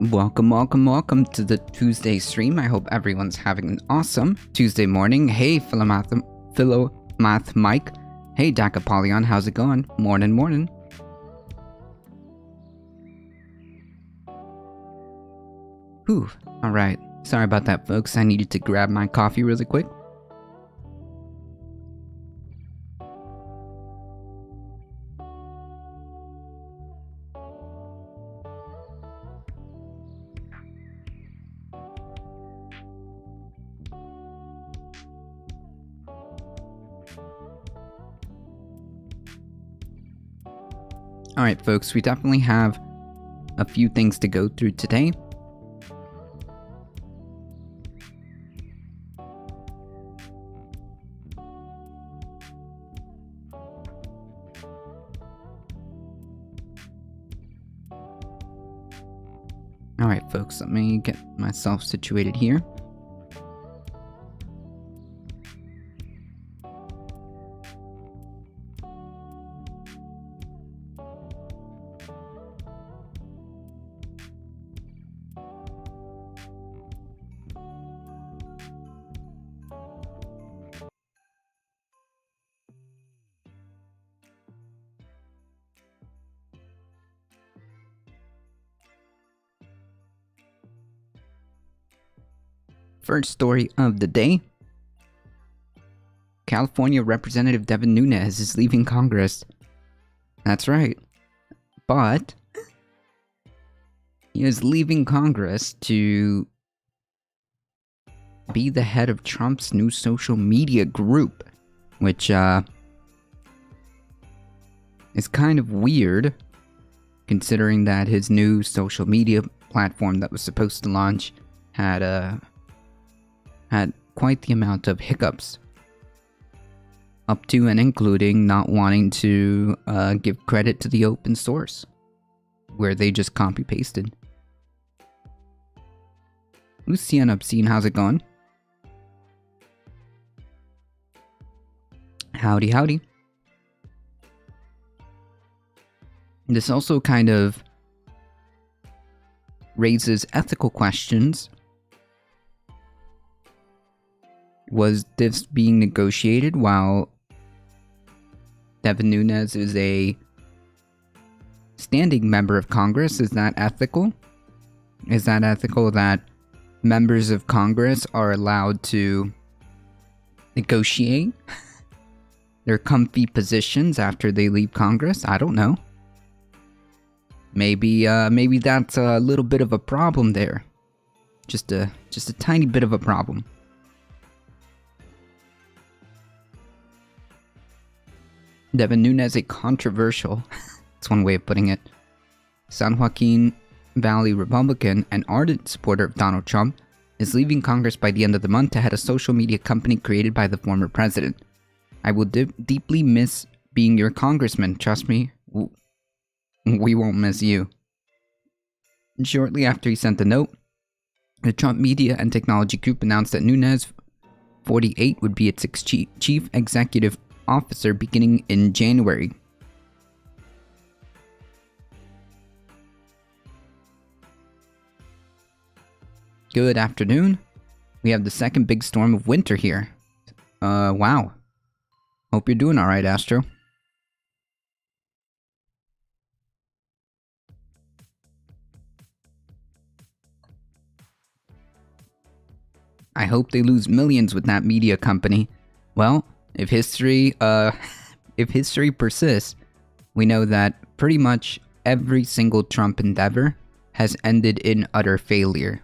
Welcome to the Tuesday stream. I hope everyone's having an awesome Tuesday morning. Hey, Philomath Mike. Hey, Dacapolion, how's it going? Morning. Whew, alright. Sorry about that, folks. I needed to grab my coffee really quick. Alright, folks, we definitely have a few things to go through today. Alright, folks, let me get myself situated here. First story of the day. California Representative Devin Nunes is leaving Congress. That's right. But he is leaving Congress to be the head of Trump's new social media group, which is kind of weird, considering that his new social media platform that was supposed to launch had quite the amount of hiccups, up to and including not wanting to give credit to the open source, where they just copy-pasted. Lucian Obscene, how's it going? Howdy. This also kind of raises ethical questions. Was this being negotiated while Devin Nunes is a standing member of Congress? Is that ethical? Is that ethical that members of Congress are allowed to negotiate their comfy positions after they leave Congress? I don't know. Maybe that's a little bit of a problem there. Just a tiny bit of a problem. Devin Nunes, a controversial, that's one way of putting it, San Joaquin Valley Republican and ardent supporter of Donald Trump, is leaving Congress by the end of the month to head a social media company created by the former president. I will deeply miss being your congressman, trust me. We won't miss you. Shortly after he sent the note, the Trump Media and Technology Group announced that Nunes, 48, would be its chief executive officer beginning in January. Good afternoon. We have the second big storm of winter here. Wow. Hope you're doing alright, Astro. I hope they lose millions with that media company. Well, if history persists, we know that pretty much every single Trump endeavor has ended in utter failure.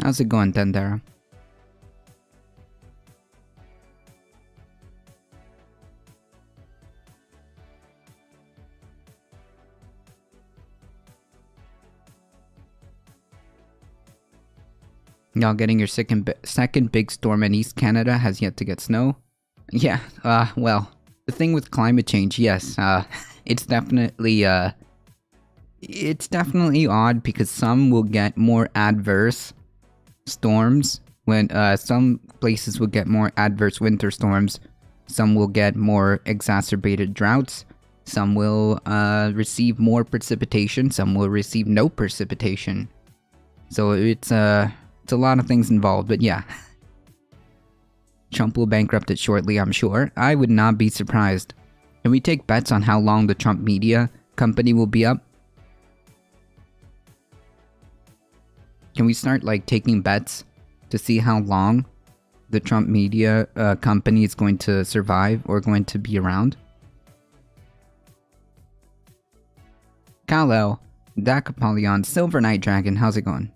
How's it going, Tendera? Y'all getting your second big storm in East Canada has yet to get snow? Yeah, well, the thing with climate change, yes, it's definitely odd because some will get more adverse storms when some places will get more adverse winter storms, some will get more exacerbated droughts, some will receive more precipitation, some will receive no precipitation. So it's a lot of things involved, but yeah. Trump will bankrupt it shortly, I'm sure. I would not be surprised. Can we take bets on how long the Trump Media company will be up? Can we start taking bets to see how long the Trump Media company is going to survive or going to be around? Kal-El, Dacapolion, Silver Night Dragon, how's it going?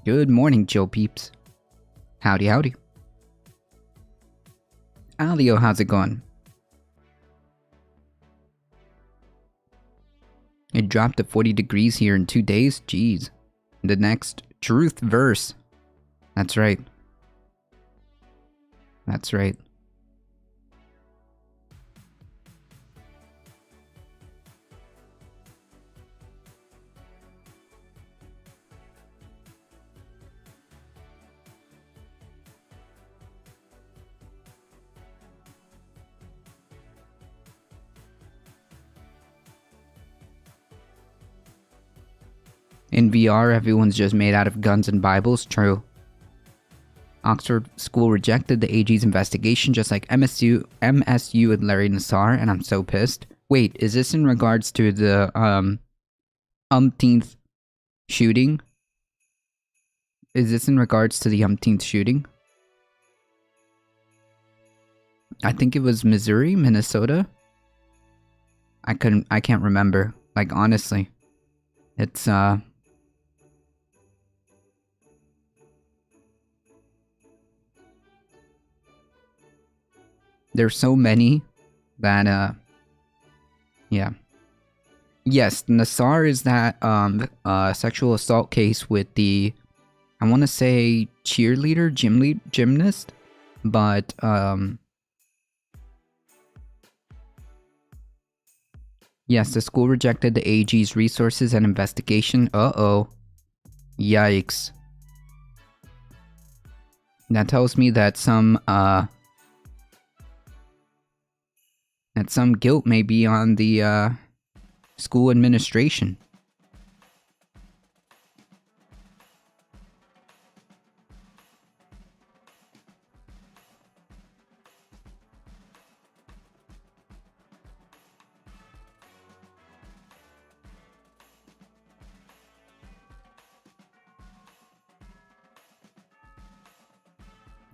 Good morning, Joe Peeps. Howdy, howdy. Alio, how's it going? It dropped to 40 degrees here in 2 days. Jeez. The next truth verse. That's right. That's right. In VR, everyone's just made out of guns and Bibles. True. Oxford School rejected the AG's investigation just like MSU and Larry Nassar, and I'm so pissed. Wait, is this in regards to the umpteenth shooting? Is this in regards to the umpteenth shooting? I think it was Missouri, Minnesota. I can't remember. Honestly. It's there's so many that yeah. Yes, Nassar is that sexual assault case with the, I want to say, cheerleader, gymnast, but Yes, the school rejected the AG's resources and investigation. Uh-oh. Yikes. That tells me that some guilt may be on the, school administration.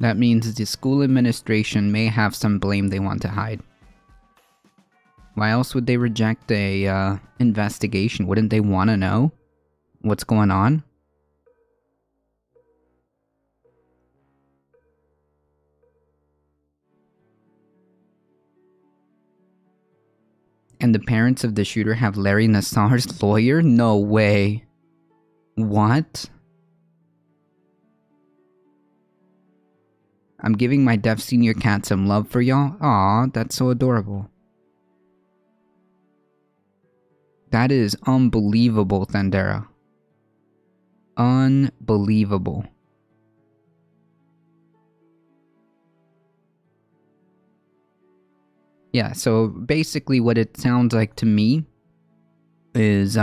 That means the school administration may have some blame they want to hide. Why else would they reject a, investigation? Wouldn't they want to know what's going on? And the parents of the shooter have Larry Nassar's lawyer? No way. What? I'm giving my deaf senior cat some love for y'all? Aw, that's so adorable. That is unbelievable, Thandera. Unbelievable. Yeah, so basically what it sounds like to me is,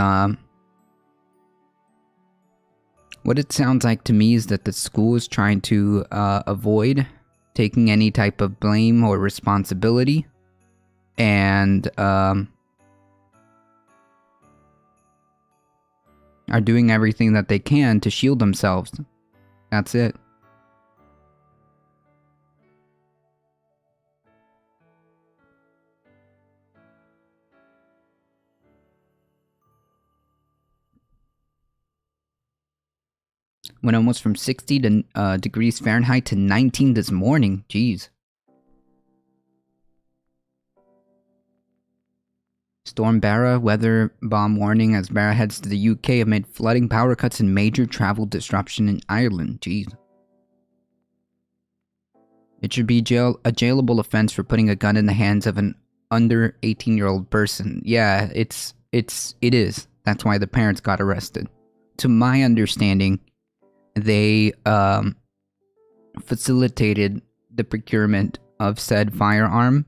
what it sounds like to me is that the school is trying to avoid taking any type of blame or responsibility, and are doing everything that they can to shield themselves. That's it. Went almost from 60 degrees Fahrenheit to 19 this morning. Jeez. Storm Barra, weather bomb warning as Barra heads to the UK amid flooding, power cuts, and major travel disruption in Ireland. Jeez. It should be a jailable offense for putting a gun in the hands of an under 18-year-old person. Yeah, it is. That's why the parents got arrested. To my understanding, they facilitated the procurement of said firearm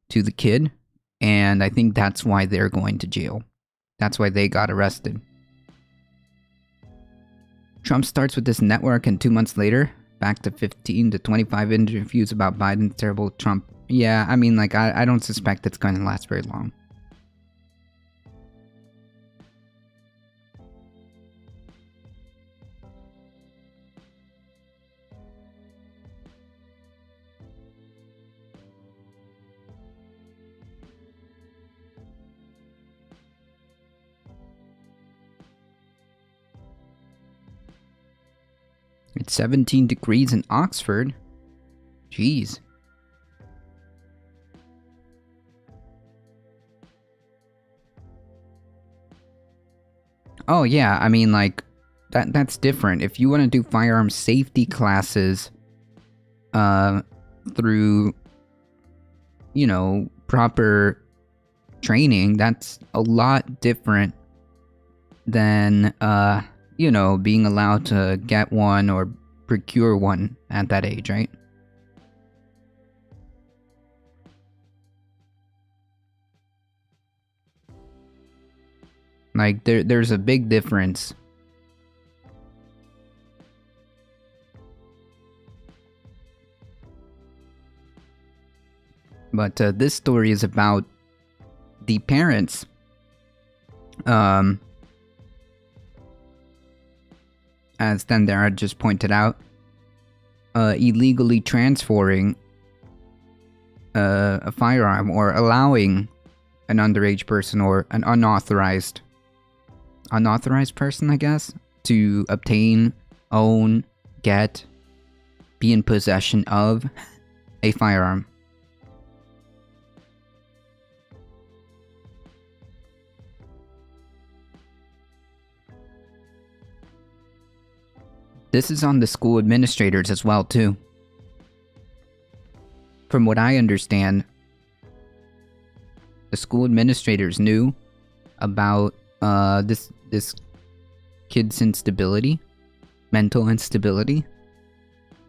to the kid, and I think that's why they're going to jail. That's why they got arrested. Trump starts with this network, and 2 months later, back to 15 to 25 interviews about Biden's terrible Trump. Yeah, I mean, like, I don't suspect it's going to last very long. It's 17 degrees in Oxford. Jeez. Oh yeah, I mean, like, that's different. If you want to do firearm safety classes through, you know, proper training, that's a lot different than you know, being allowed to get one or procure one at that age, right? Like, there's a big difference. But this story is about the parents as Thandera just pointed out, illegally transferring a firearm or allowing an underage person or an unauthorized person, I guess, to obtain, own, get, be in possession of a firearm. This is on the school administrators as well, too. From what I understand, The school administrators knew about this kid's instability, mental instability.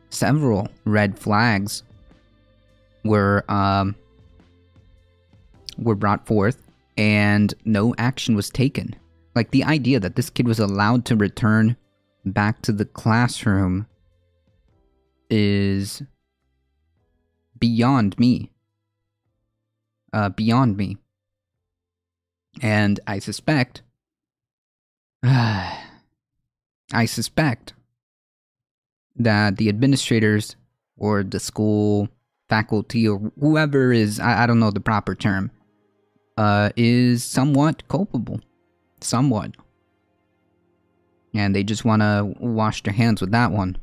Several red flags were brought forth, and no action was taken. Like, the idea that this kid was allowed to return back to the classroom is beyond me. Beyond me. And I suspect that the administrators or the school faculty or whoever is, I don't know the proper term, is somewhat culpable. Somewhat. And they just want to wash their hands with that one.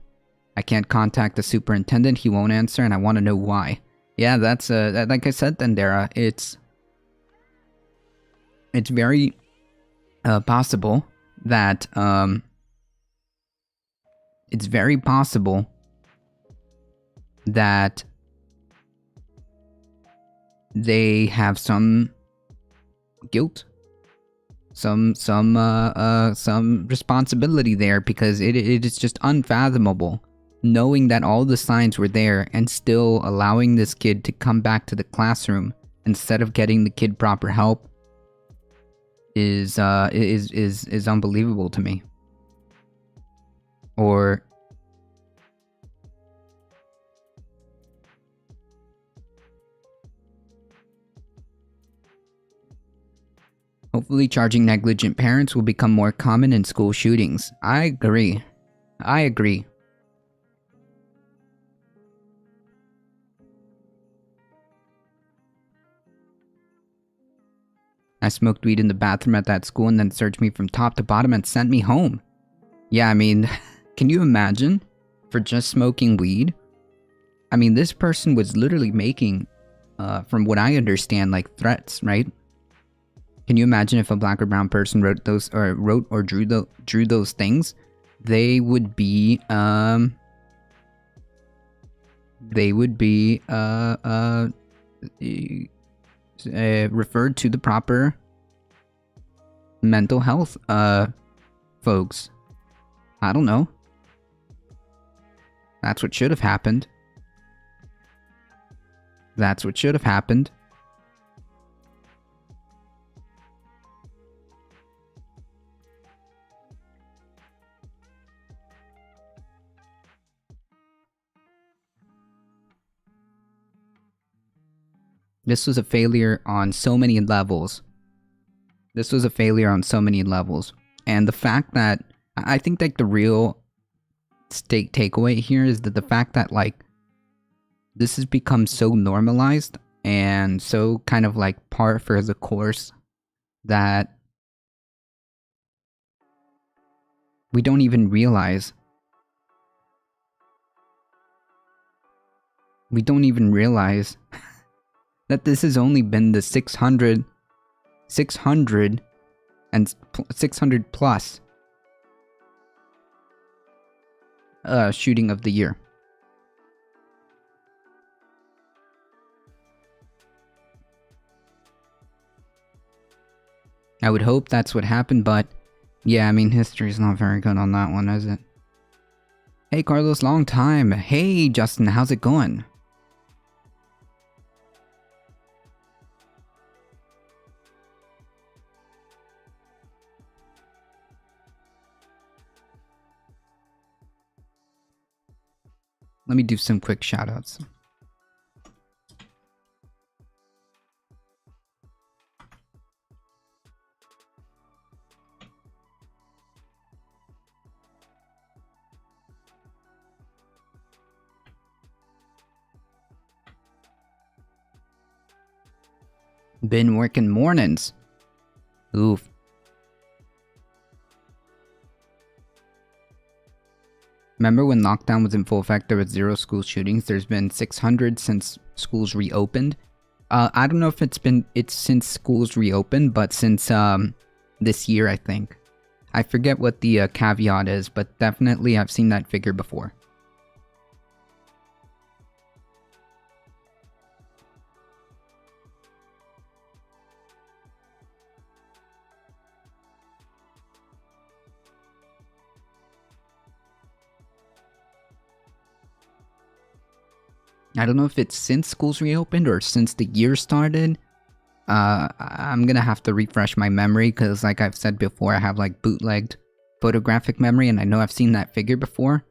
I can't contact the superintendent, he won't answer, and I want to know why. Yeah, that's, like I said, Tendera, it's very possible that, it's very possible that they have some guilt, some responsibility there, because it is just unfathomable knowing that all the signs were there and still allowing this kid to come back to the classroom instead of getting the kid proper help is unbelievable to me. Or hopefully charging negligent parents will become more common in school shootings. I agree. I smoked weed in the bathroom at that school and then searched me from top to bottom and sent me home. Yeah, I mean, can you imagine? For just smoking weed? I mean, this person was literally making, from what I understand, like threats, right? Can you imagine if a black or brown person wrote or drew those things? They would be referred to the proper mental health folks. I don't know. That's what should have happened. That's what should have happened. This was a failure on so many levels. And the fact that, I think like the real takeaway here is that the fact that like, this has become so normalized and so kind of like par for the course that we don't even realize. That this has only been the 600 plus shooting of the year. I would hope that's what happened, but yeah, I mean, history's not very good on that one, is it? Hey Carlos, long time. Hey Justin, how's it going? Let me do some quick shoutouts. Been working mornings. Oof. Remember when lockdown was in full effect, there was 0 school shootings? There's been 600 since schools reopened. I don't know if it's since schools reopened, but since this year, I think. I forget what the caveat is, but definitely I've seen that figure before. I don't know if it's since schools reopened or since the year started. I'm gonna have to refresh my memory because, like I've said before, I have like bootlegged photographic memory, and I know I've seen that figure before,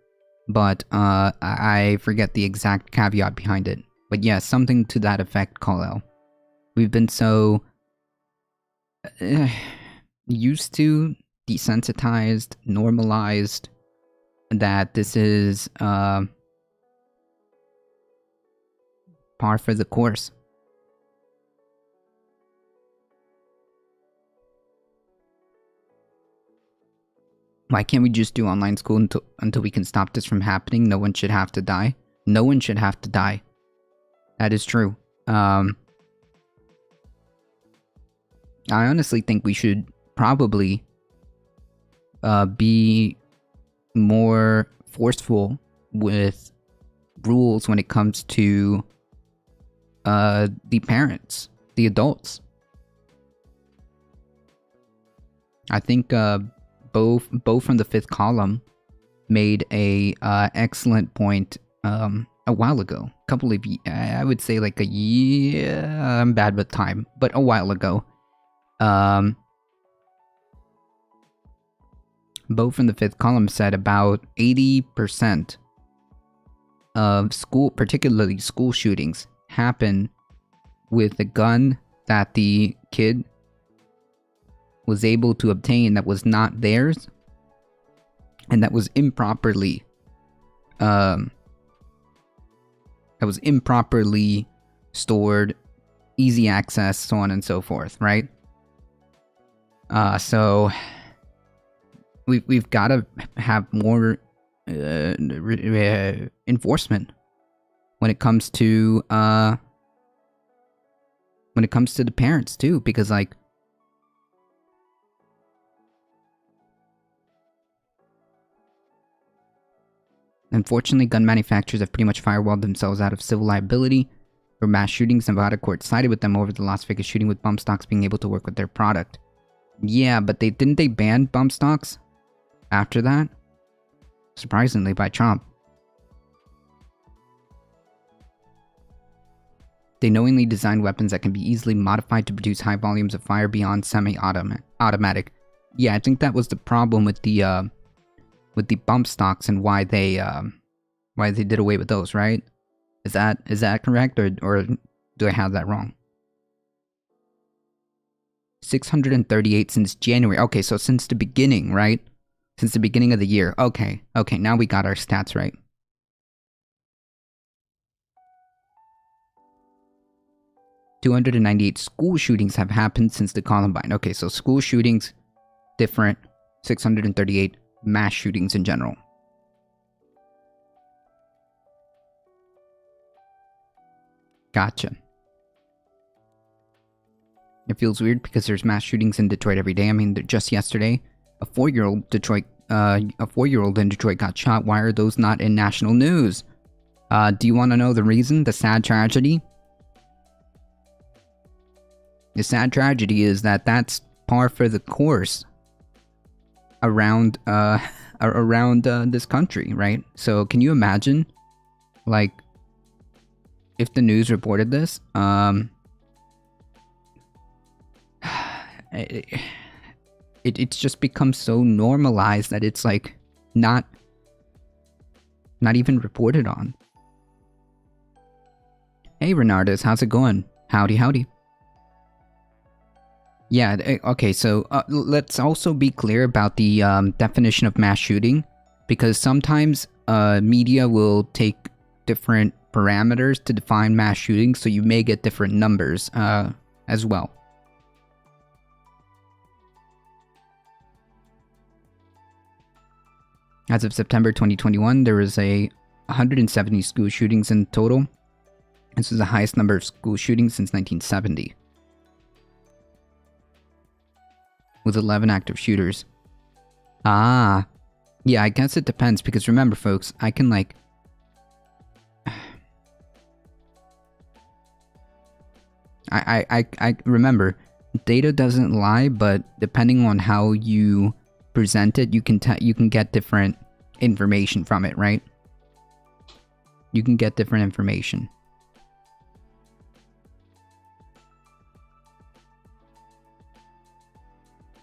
but I forget the exact caveat behind it. But yeah, something to that effect, Kal-El. We've been so used to, desensitized, normalized, that this is par for the course. Why can't we just do online school until we can stop this from happening? No one should have to die. No one should have to die. That is true. I honestly think we should probably be more forceful with rules when it comes to the parents, the adults. I think Bo from the fifth column made a excellent point a while ago. A couple of, I would say like a year. I'm bad with time, but a while ago. Bo from the fifth column said about 80% of school, particularly school shootings, happen with a gun that the kid was able to obtain that was not theirs, and that was improperly stored, easy access, so on and so forth, right? So we've got to have more enforcement when it comes to the parents too, because like, unfortunately, gun manufacturers have pretty much firewalled themselves out of civil liability for mass shootings. Nevada court sided with them over the Las Vegas shooting, with bump stocks being able to work with their product. Yeah, but didn't they ban bump stocks after that? Surprisingly, by Trump. They knowingly designed weapons that can be easily modified to produce high volumes of fire beyond semi-automatic. Yeah, I think that was the problem with the bump stocks and why they did away with those, right? Is that correct, or do I have that wrong? 638 since January. Okay, so since the beginning, right? Since the beginning of the year. Okay, now we got our stats right. $298 school shootings have happened since the Columbine. Okay, so school shootings, different. 638 mass shootings in general. Gotcha. It feels weird because there's mass shootings in Detroit every day. I mean, just yesterday, a 4-year-old in Detroit got shot. Why are those not in national news? Do you want to know the reason? The sad tragedy? The sad tragedy is that that's par for the course around this country, right? So can you imagine, like, if the news reported this? It's just become so normalized that it's like not even reported on. Hey Renardus, how's it going? Howdy. Yeah, okay, so let's also be clear about the definition of mass shooting, because sometimes media will take different parameters to define mass shooting, so you may get different numbers as well. As of September 2021, there was 170 school shootings in total. This is the highest number of school shootings since 1970. With 11 active shooters. Yeah, I guess it depends, because remember folks, I can like... I remember, data doesn't lie, but depending on how you present it, you can get different information from it, right? You can get different information.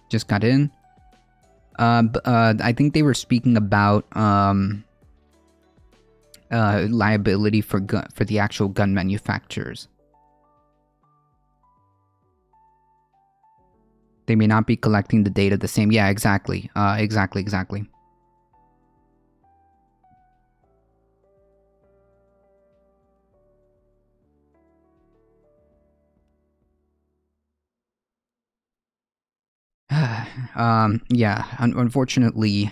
Just got in. I think they were speaking about liability for the actual gun manufacturers. They may not be collecting the data the same. Yeah, exactly. Exactly. Yeah, unfortunately,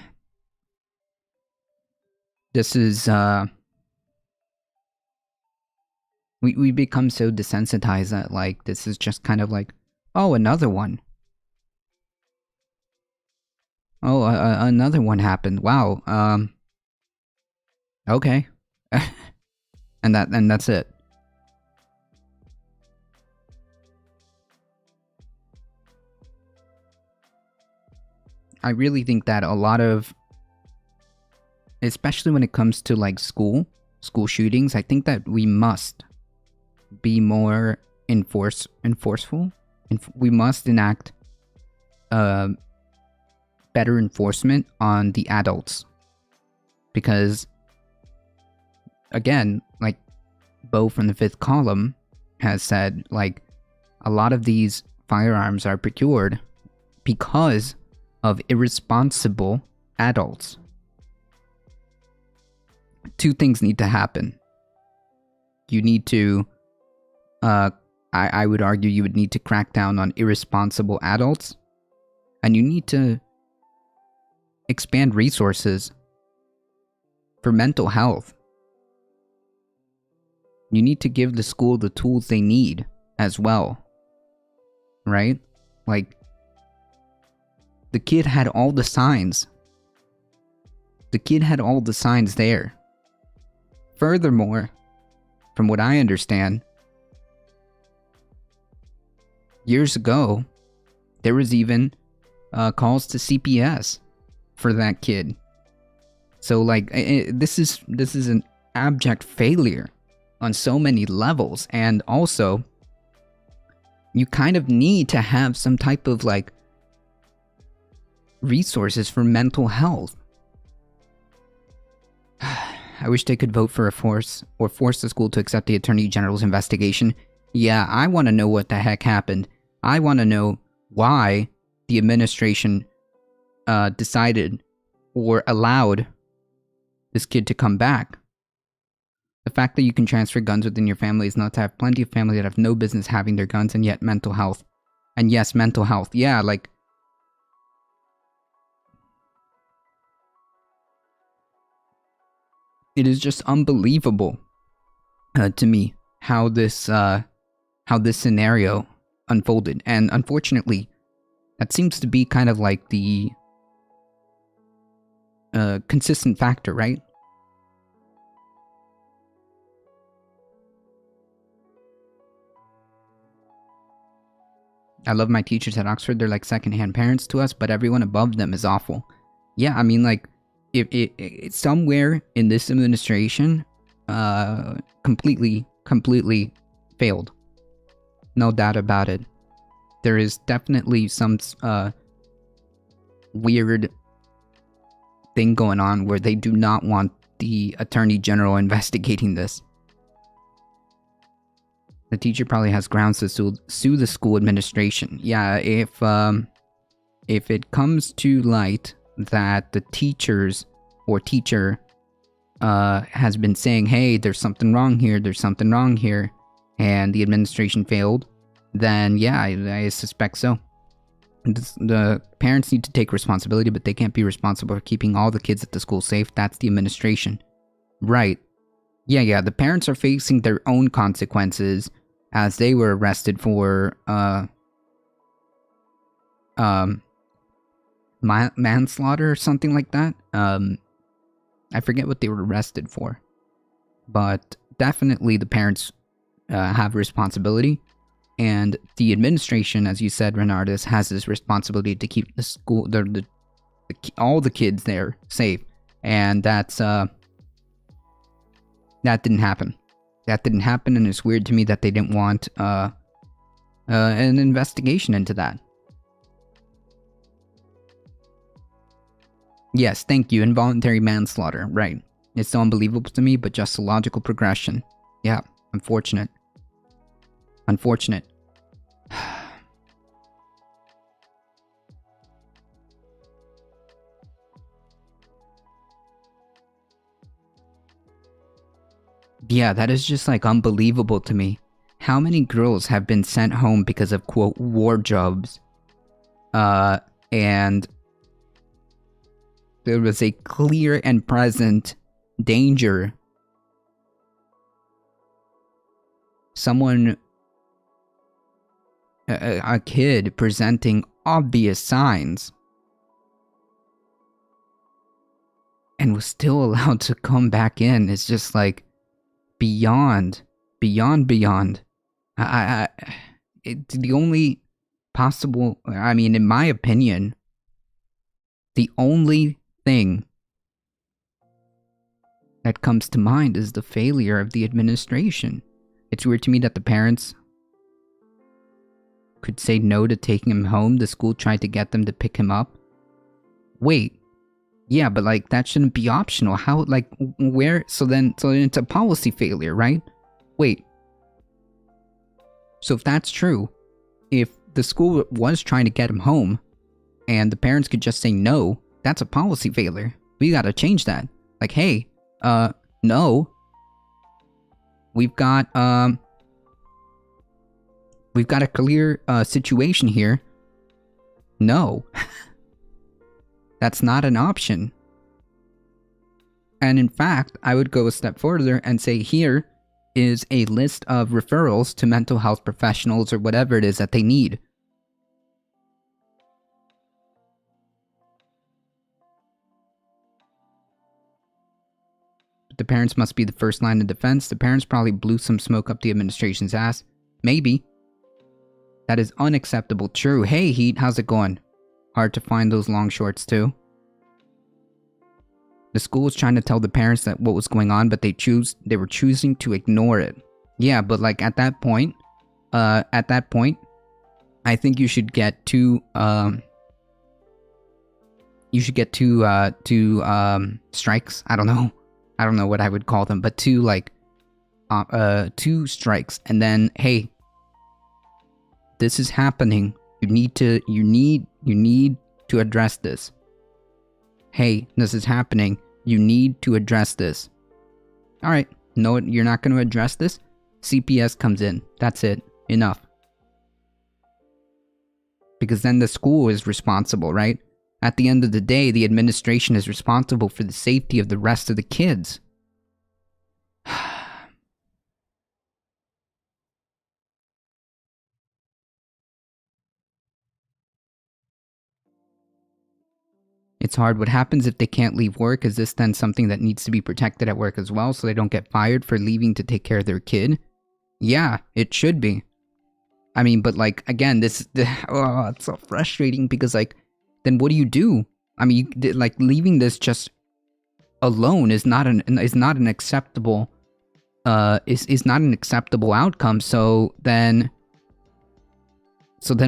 this is, we become so desensitized that, like, this is just kind of like, oh, another one. Oh, another one happened. Wow, okay. and that's it. I really think that a lot of, especially when it comes to like school shootings, I think that we must be more enforceful. We must enact better enforcement on the adults, because again, like Bo from the Fifth Column has said, like a lot of these firearms are procured because of irresponsible adults. Two things need to happen. You need to, I would argue you would need to crack down on irresponsible adults, and you need to expand resources for mental health. You need to give the school the tools they need as well, right? Like, the kid had all the signs. The kid had all the signs there. Furthermore, from what I understand, years ago, there was even calls to CPS for that kid. So, like, this is an abject failure on so many levels, and also, you kind of need to have some type of, like, resources for mental health. I wish they could vote for force the school to accept the Attorney General's investigation. Yeah, I want to know what the heck happened. I want to know why the administration decided or allowed this kid to come back. The fact that you can transfer guns within your family is not to have plenty of family that have no business having their guns, and yet mental health. And yes, mental health. Yeah, like, it is just unbelievable to me how this scenario unfolded, and unfortunately, that seems to be kind of like the consistent factor, right? I love my teachers at Oxford. They're like secondhand parents to us, but everyone above them is awful. Yeah, I mean, like, if it somewhere in this administration, completely failed. No doubt about it. There is definitely some weird thing going on where they do not want the Attorney General investigating this. The teacher probably has grounds to sue the school administration. Yeah, if it comes to light that the teacher has been saying, hey, there's something wrong here, and the administration failed, then yeah, I suspect so. The parents need to take responsibility, but they can't be responsible for keeping all the kids at the school safe. That's the administration. Right. Yeah, the parents are facing their own consequences, as they were arrested for manslaughter or something like that. I forget what they were arrested for, but definitely the parents have responsibility, and the administration, as you said, Renardus, has this responsibility to keep the school, all the kids there safe, and that's That didn't happen. That didn't happen, and it's weird to me that they didn't want an investigation into that. Yes, thank you. Involuntary manslaughter. Right. It's so unbelievable to me, but just a logical progression. Yeah, unfortunate. Unfortunate. Yeah, that is just like unbelievable to me. How many girls have been sent home because of, quote, war jobs? And there was a clear and present danger. Someone, a kid presenting obvious signs, and was still allowed to come back in. It's just like beyond. It's the only possible, I mean, in my opinion, the only thing that comes to mind is the failure of the administration. It's weird to me that the parents could say no to taking him home. The school tried to get them to pick him up. Wait. Yeah, but like that shouldn't be optional. How, like, where? So then it's a policy failure, right? Wait. So if that's true, if the school was trying to get him home and the parents could just say no, that's a policy failure. We gotta change that. Like, hey, no. We've got a clear situation here. No. That's not an option. And in fact, I would go a step further and say here is a list of referrals to mental health professionals or whatever it is that they need. The parents must be the first line of defense. The parents probably blew some smoke up the administration's ass. Maybe. That is unacceptable. True. Hey, Heat, how's it going? Hard to find those long shorts too. The school was trying to tell the parents that what was going on, but they were choosing to ignore it. Yeah, but like at that point, I think you should get two strikes. I don't know what I would call them, but two strikes, and then, hey, this is happening. You need to address this. Hey, this is happening. You need to address this. Alright, no, you're not going to address this? CPS comes in. That's it. Enough. Because then the school is responsible, right? At the end of the day, the administration is responsible for the safety of the rest of the kids. It's hard. What happens if they can't leave work? Is this then something that needs to be protected at work as well so they don't get fired for leaving to take care of their kid? Yeah, it should be. I mean, but like, again, it's so frustrating because like, then what do you do? I mean, like leaving this just alone is not an acceptable is not an acceptable outcome. So then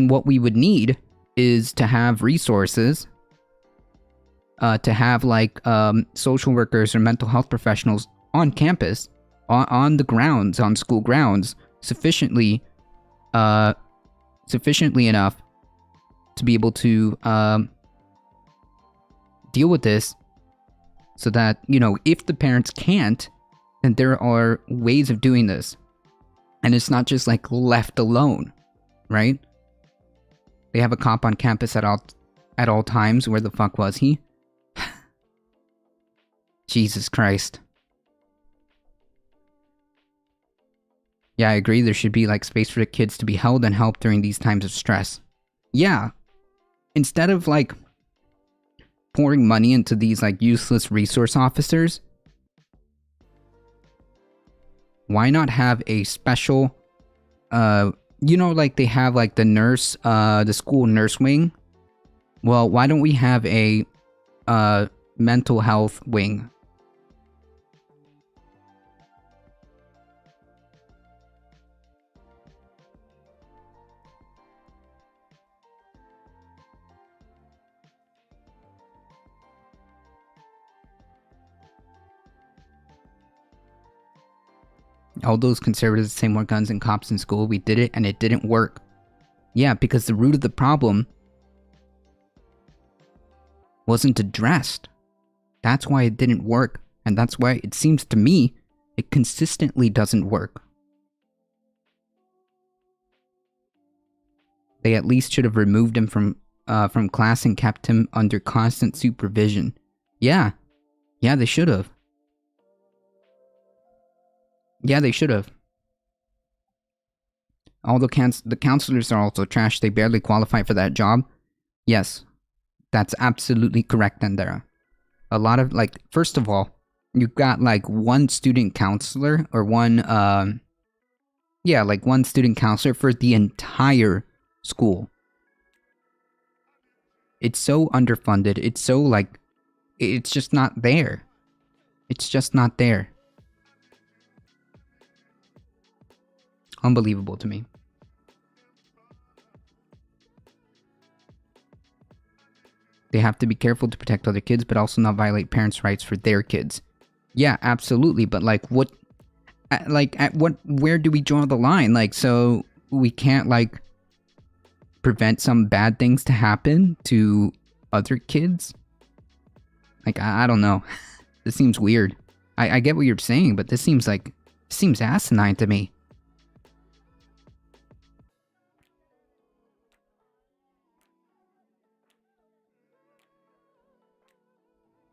what we would need is to have resources, to have like social workers or mental health professionals on campus, on the grounds, on school grounds, sufficiently enough to be able to deal with this, so that, you know, if the parents can't, then there are ways of doing this, and it's not just like left alone, right? They have a cop on campus at all times. Where the fuck was he? Jesus Christ. Yeah, I agree. There should be like space for the kids to be held and helped during these times of stress. Yeah. Instead of like pouring money into these like useless resource officers, why not have a special, you know, like they have like the nurse, the school nurse wing? Well, why don't we have a mental health wing? All those conservatives say more guns and cops in school. We did it and it didn't work. Yeah, because the root of the problem wasn't addressed. That's why it didn't work. And that's why it seems to me it consistently doesn't work. They at least should have removed him from class and kept him under constant supervision. Yeah. Yeah, they should have. Yeah, they should have. All the counselors are also trash. They barely qualify for that job. Yes. That's absolutely correct, Endera. A lot of, like, first of all, you've got, like, one student counselor, or one student counselor for the entire school. It's so underfunded. It's so, like, it's just not there. It's just not there. Unbelievable to me. They have to be careful to protect other kids, but also not violate parents' rights for their kids. Yeah, absolutely. But like, where do we draw the line? Like, so we can't like prevent some bad things to happen to other kids? Like, I don't know. This seems weird. I get what you're saying, but this seems asinine to me.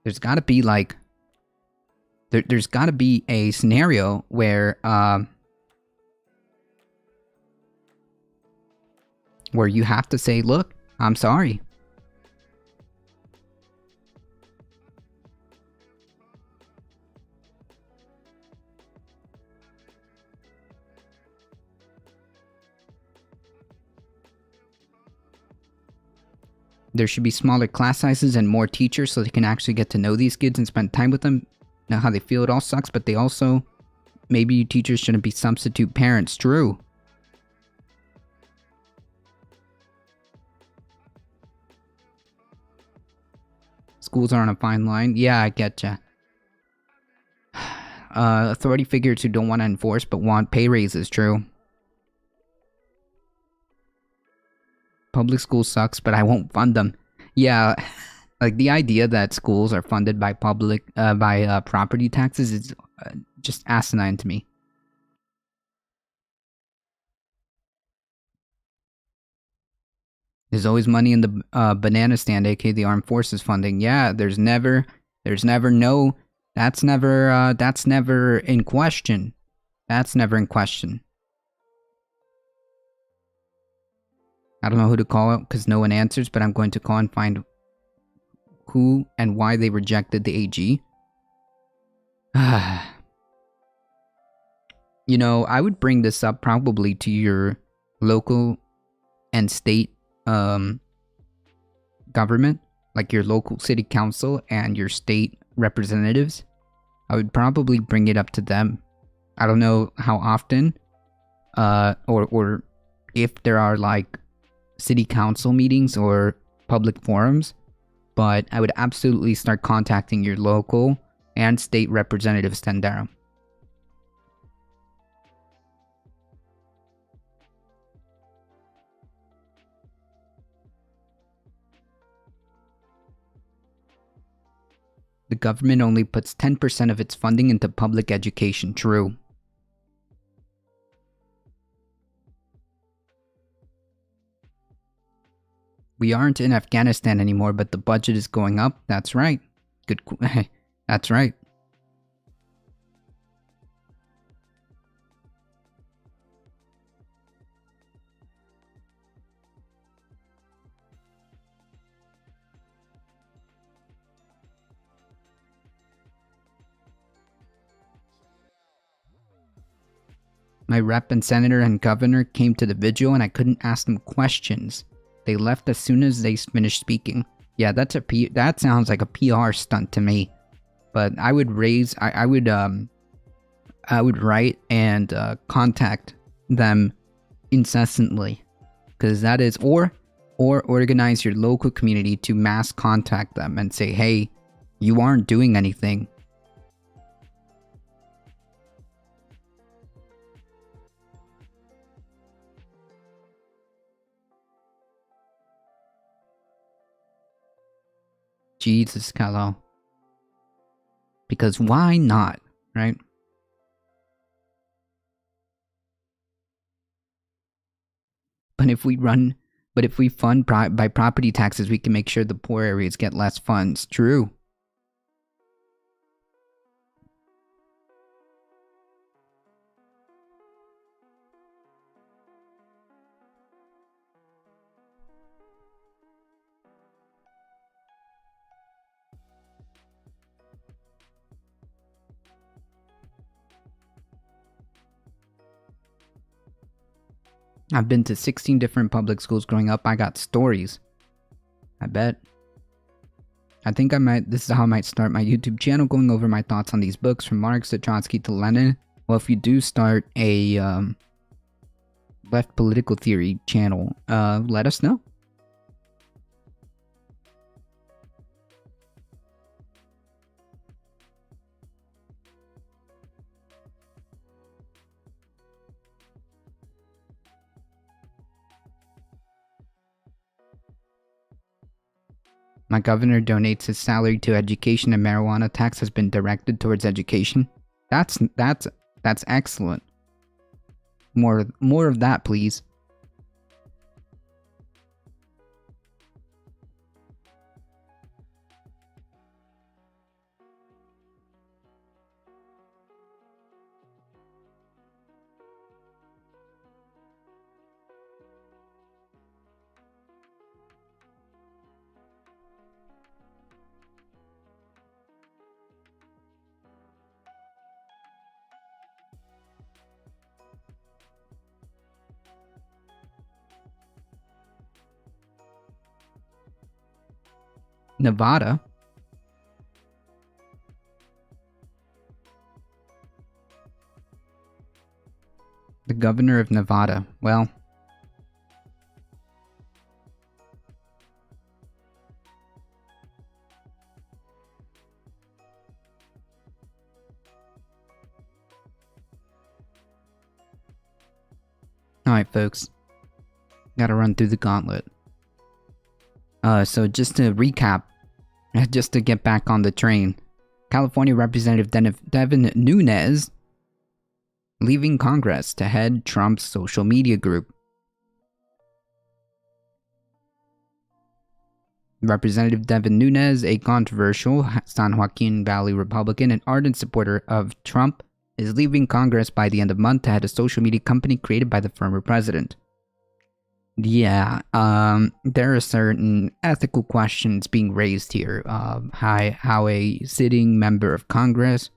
There's got to be like, there's got to be a scenario where you have to say, look, I'm sorry. There should be smaller class sizes and more teachers so they can actually get to know these kids and spend time with them. Know how they feel, it all sucks, but they also... Maybe teachers shouldn't be substitute parents. True. Schools are on a fine line. Yeah, I getcha. Authority figures who don't want to enforce but want pay raises. True. Public school sucks, but I won't fund them. Yeah, like the idea that schools are funded by property taxes is just asinine to me. There's always money in the banana stand, aka the armed forces funding. Yeah, that's never in question. That's never in question. I don't know who to call out because no one answers, but I'm going to call and find who and why they rejected the AG. You know, I would bring this up probably to your local and state government, like your local city council and your state representatives. I would probably bring it up to them. I don't know how often, or if there are like city council meetings or public forums, but I would absolutely start contacting your local and state representatives, Tendero. The government only puts 10% of its funding into public education. True. We aren't in Afghanistan anymore, but the budget is going up. That's right. Good. That's right. My rep and senator and governor came to the vigil and I couldn't ask them questions. They left as soon as they finished speaking. Yeah, that sounds like a PR stunt to me. But I would I would write and contact them incessantly, because that is, or organize your local community to mass contact them and say, hey, you aren't doing anything. Jesus, Kalo. Because why not, right? But if we fund by property taxes, we can make sure the poor areas get less funds. True. I've been to 16 different public schools growing up. I got stories. I bet. I think this is how I might start my YouTube channel, going over my thoughts on these books from Marx to Trotsky to Lenin. Well, if you do start a left political theory channel, let us know. My governor donates his salary to education, and marijuana tax has been directed towards education. That's excellent. More of that, please. Nevada. The governor of Nevada. Well, alright, folks. Gotta run through the gauntlet. So just to recap, just to get back on the train, California Representative Devin Nunes leaving Congress to head Trump's social media group. Representative Devin Nunes, a controversial San Joaquin Valley Republican and ardent supporter of Trump, is leaving Congress by the end of the month to head a social media company created by the former president. Yeah, there are certain ethical questions being raised here. How a sitting member of Congress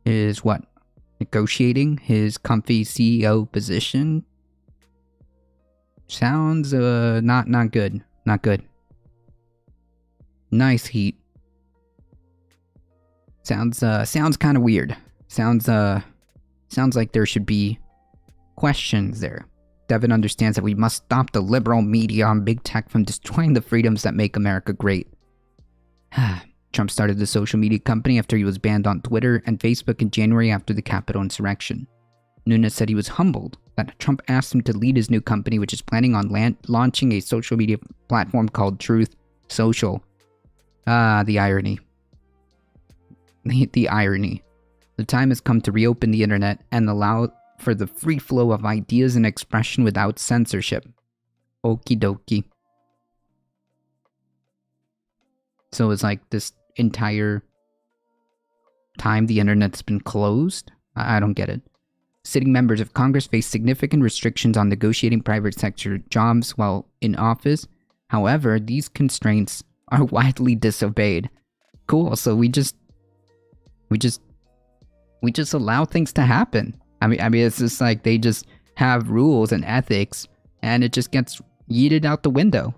is negotiating his comfy CEO position. Sounds not good. Not good. Nice heat. Sounds kind of weird. Sounds like there should be questions there. Devin understands that we must stop the liberal media and big tech from destroying the freedoms that make America great. Trump started the social media company after he was banned on Twitter and Facebook in January after the Capitol insurrection. Nunes said he was humbled that Trump asked him to lead his new company, which is planning on launching a social media platform called Truth Social. The irony. The irony. The time has come to reopen the internet and allow for the free flow of ideas and expression without censorship. Okie dokie. So it's like this entire time the internet's been closed? I don't get it. Sitting members of Congress face significant restrictions on negotiating private sector jobs while in office. However, these constraints are widely disobeyed. Cool, so we just allow things to happen. I mean, it's just like they just have rules and ethics, and it just gets yeeted out the window.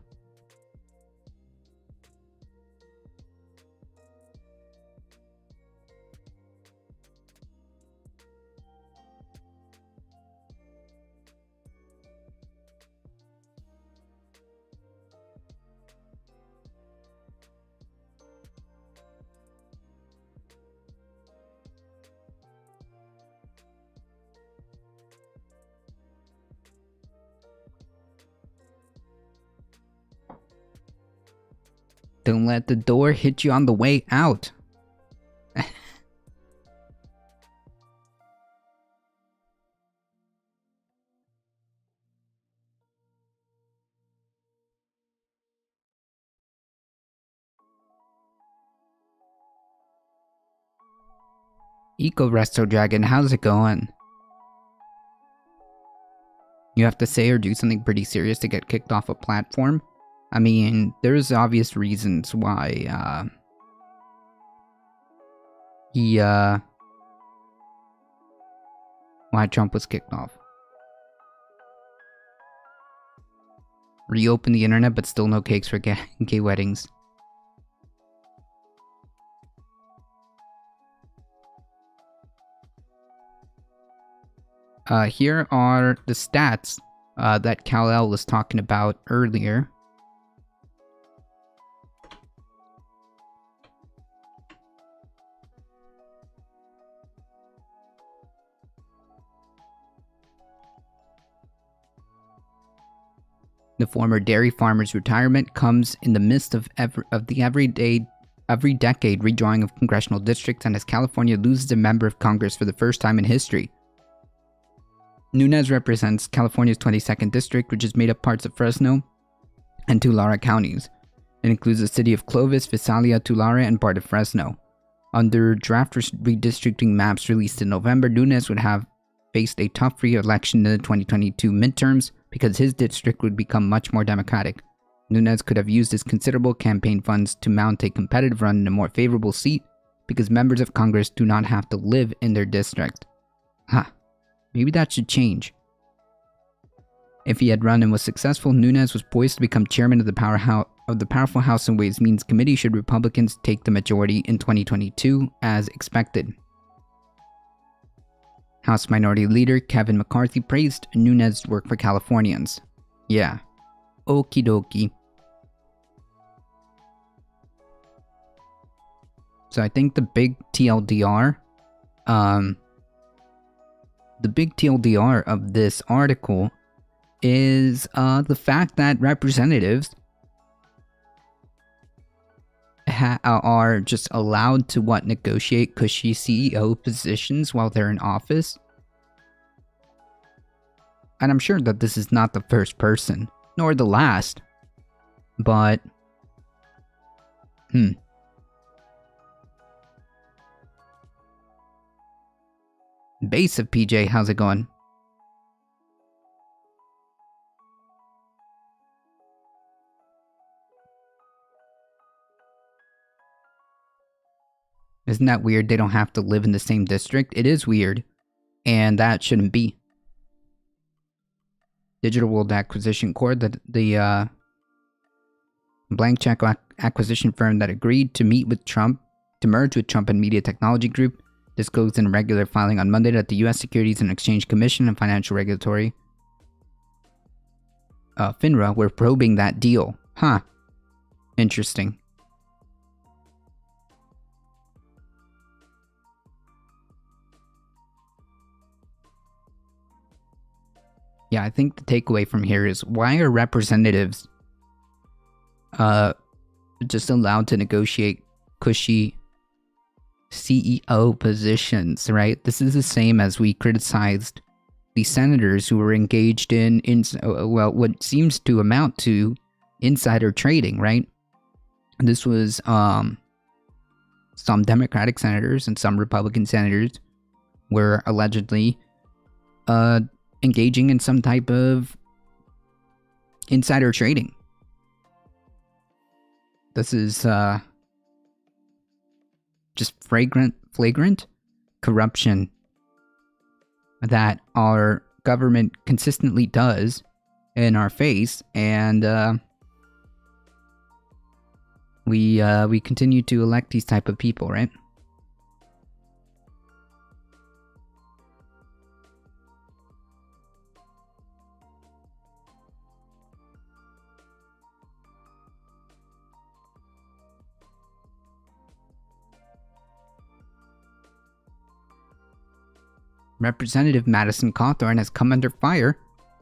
Don't let the door hit you on the way out. Eco Resto Dragon, how's it going? You have to say or do something pretty serious to get kicked off a platform? I mean, there's obvious reasons why, why Trump was kicked off. Reopen the internet, but still no cakes for gay weddings. Here are the stats that Kal-El was talking about earlier. The former dairy farmer's retirement comes in the midst of the every decade redrawing of congressional districts, and as California loses a member of Congress for the first time in history. Nunes represents California's 22nd district, which is made up parts of Fresno and Tulare counties. It includes the city of Clovis, Visalia, Tulare, and part of Fresno. Under draft redistricting maps released in November, Nunes would have faced a tough re-election in the 2022 midterms because his district would become much more democratic. Nunes could have used his considerable campaign funds to mount a competitive run in a more favorable seat because members of Congress do not have to live in their district. Maybe that should change. If he had run and was successful, Nunes was poised to become chairman of the powerful House and Ways and Means Committee should Republicans take the majority in 2022, as expected. House Minority Leader Kevin McCarthy praised Nunes' work for Californians. Yeah. Okie dokie. So I think the big TLDR, of this article is the fact that representatives are just allowed to negotiate cushy CEO positions while they're in office. And I'm sure that this is not the first person, nor the last, but Base of PJ, how's it going? Isn't that weird? They don't have to live in the same district. It is weird, and that shouldn't be. Digital World Acquisition Corp, the blank check acquisition firm that agreed to meet with Trump, to merge with Trump and Media Technology Group, disclosed in a regular filing on Monday that the U.S. Securities and Exchange Commission and Financial Regulatory FINRA were probing that deal. Interesting. Yeah, I think the takeaway from here is, why are representatives just allowed to negotiate cushy CEO positions, right? This is the same as we criticized the senators who were engaged in what seems to amount to insider trading, right? This was some Democratic senators and some Republican senators were allegedly engaging in some type of insider trading. This is just flagrant corruption that our government consistently does in our face, and we continue to elect these type of people, right? Representative Madison Cawthorn has come under fire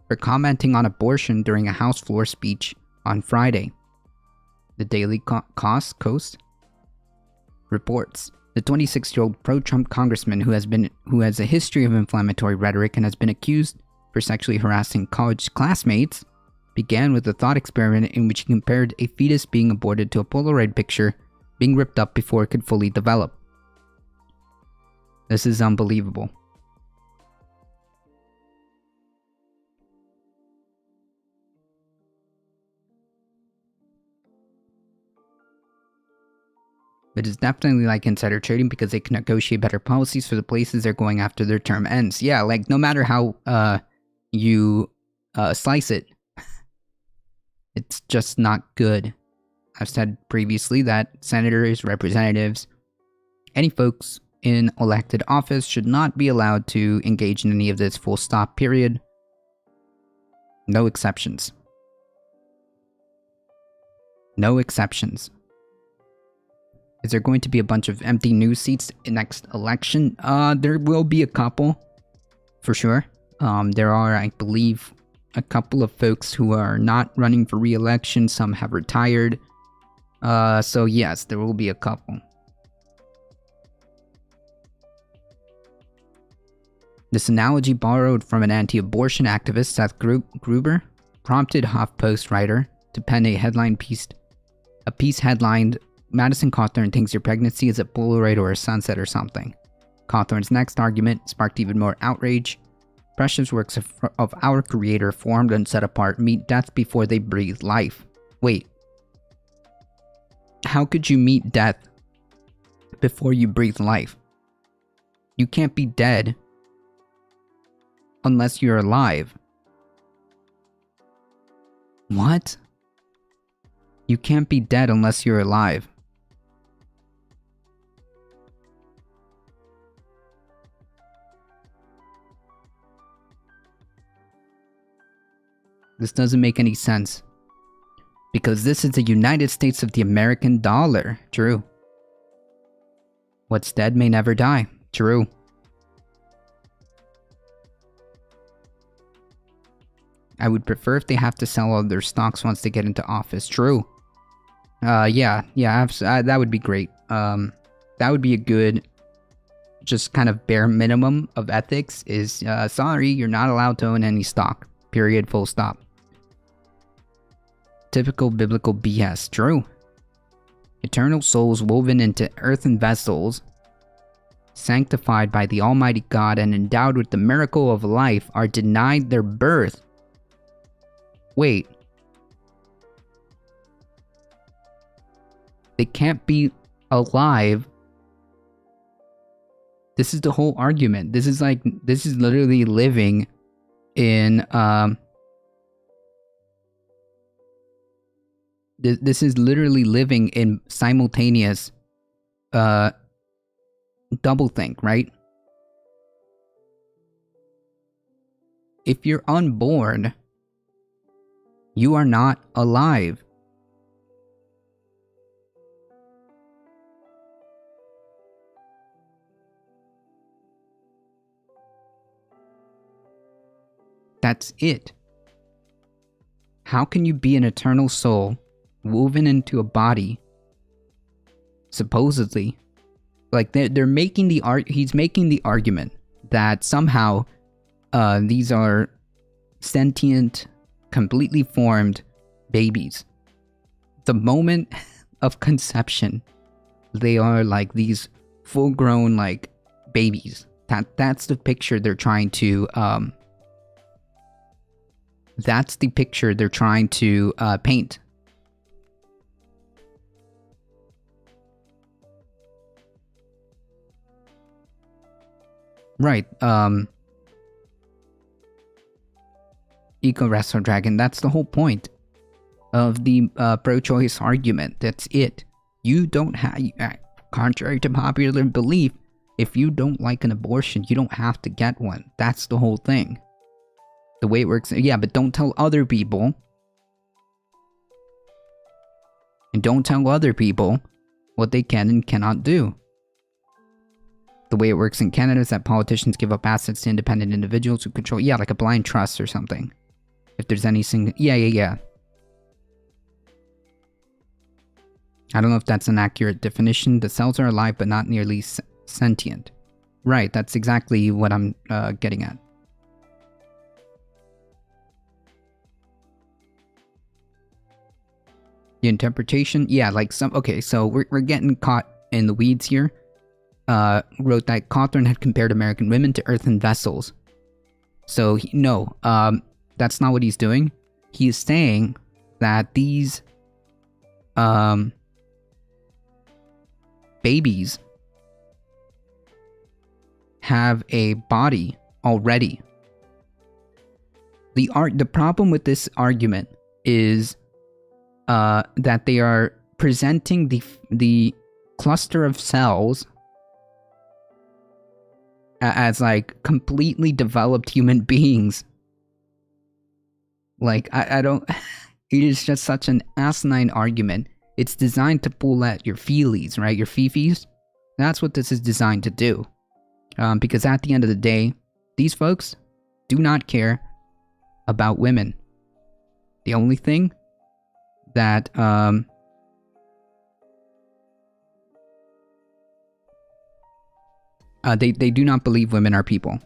for commenting on abortion during a House floor speech on Friday. The Daily Coast reports the 26-year-old pro-Trump congressman who has a history of inflammatory rhetoric and has been accused for sexually harassing college classmates began with a thought experiment in which he compared a fetus being aborted to a Polaroid picture being ripped up before it could fully develop. This is unbelievable. It is definitely like insider trading because they can negotiate better policies for the places they're going after their term ends. Yeah, like no matter how you slice it, it's just not good. I've said previously that senators, representatives, any folks in elected office should not be allowed to engage in any of this, full stop, period. No exceptions. No exceptions. Is there going to be a bunch of empty news seats in next election? There will be a couple, for sure. There are, I believe, a couple of folks who are not running for re-election. Some have retired. So yes, there will be a couple. This analogy, borrowed from an anti-abortion activist, Seth Gruber, prompted HuffPost writer to pen a piece headlined, "Madison Cawthorn thinks your pregnancy is a Polaroid or a sunset or something." Cawthorn's next argument sparked even more outrage. Precious works of our creator, formed and set apart, meet death before they breathe life. Wait. How could you meet death before you breathe life? You can't be dead unless you're alive. What? You can't be dead unless you're alive. This doesn't make any sense. Because this is the United States of the American dollar. True. What's dead may never die. True. I would prefer if they have to sell all their stocks once they get into office. True. Yeah, that would be great. That would be a good, just kind of bare minimum of ethics is, sorry, you're not allowed to own any stock. Period, full stop. Typical biblical BS. True. Eternal souls woven into earthen vessels, sanctified by the Almighty God and endowed with the miracle of life, are denied their birth. Wait. They can't be alive. This is the whole argument. This is literally living in, this is literally living in simultaneous, doublethink, right? If you're unborn, you are not alive. That's it. How can you be an eternal soul woven into a body? Supposedly, like they're making the he's making the argument that somehow these are sentient, completely formed babies. The moment of conception, they are like these full-grown like babies. That's the picture they're trying to paint. Right. Eco Wrestler Dragon, that's the whole point of the pro-choice argument. That's it. You don't have, contrary to popular belief, if you don't like an abortion, you don't have to get one. That's the whole thing. The way it works, yeah, but don't tell other people. And don't tell other people what they can and cannot do. The way it works in Canada is that politicians give up assets to independent individuals who control, yeah, like a blind trust or something. If there's anything, yeah. I don't know if that's an accurate definition. The cells are alive but not nearly sentient. Right, that's exactly what I'm getting at. The interpretation? Yeah, like some... Okay, so we're getting caught in the weeds here. Wrote that Cawthorne had compared American women to earthen vessels. So, no, that's not what he's doing. He is saying that these babies have a body already. The problem with this argument is that they are presenting the cluster of cells as like completely developed human beings. Like I don't. It is just such an asinine argument. It's designed to pull at your feelies, right? Your fifis. That's what this is designed to do. Because at the end of the day, these folks do not care about women. The only thing that they do not believe women are people.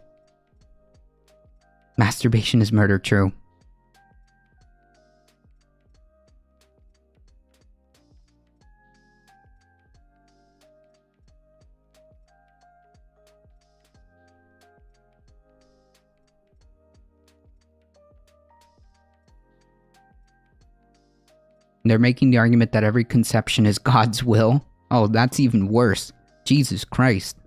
Masturbation is murder, true. They're making the argument that every conception is God's will. Oh, that's even worse. Jesus Christ.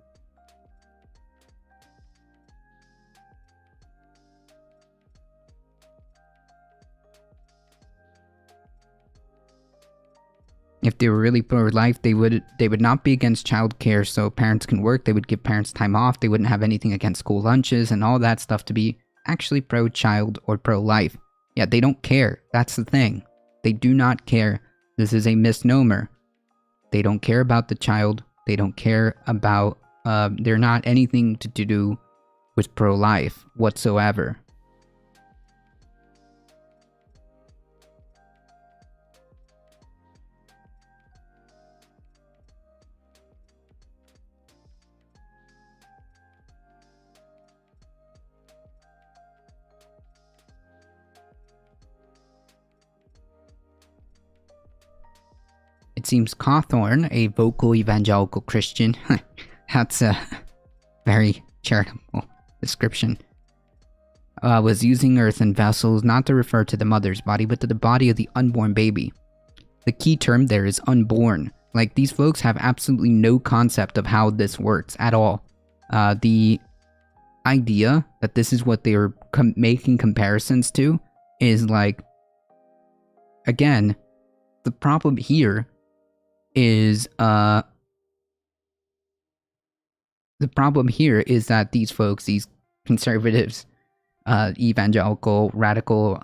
If they were really pro-life, they would not be against childcare so parents can work. They would give parents time off. They wouldn't have anything against school lunches and all that stuff to be actually pro-child or pro-life. Yeah, they don't care. That's the thing. They do not care. This is a misnomer. They don't care about the child. They don't care about... they're not anything to do with pro-life whatsoever. It seems Cawthorne, a vocal evangelical Christian, that's a very charitable description, was using earthen vessels not to refer to the mother's body, but to the body of the unborn baby. The key term there is unborn. Like, these folks have absolutely no concept of how this works at all. The idea that this is what they are making comparisons to is like, again, the problem here is the problem here is that these folks, these conservatives, evangelical, radical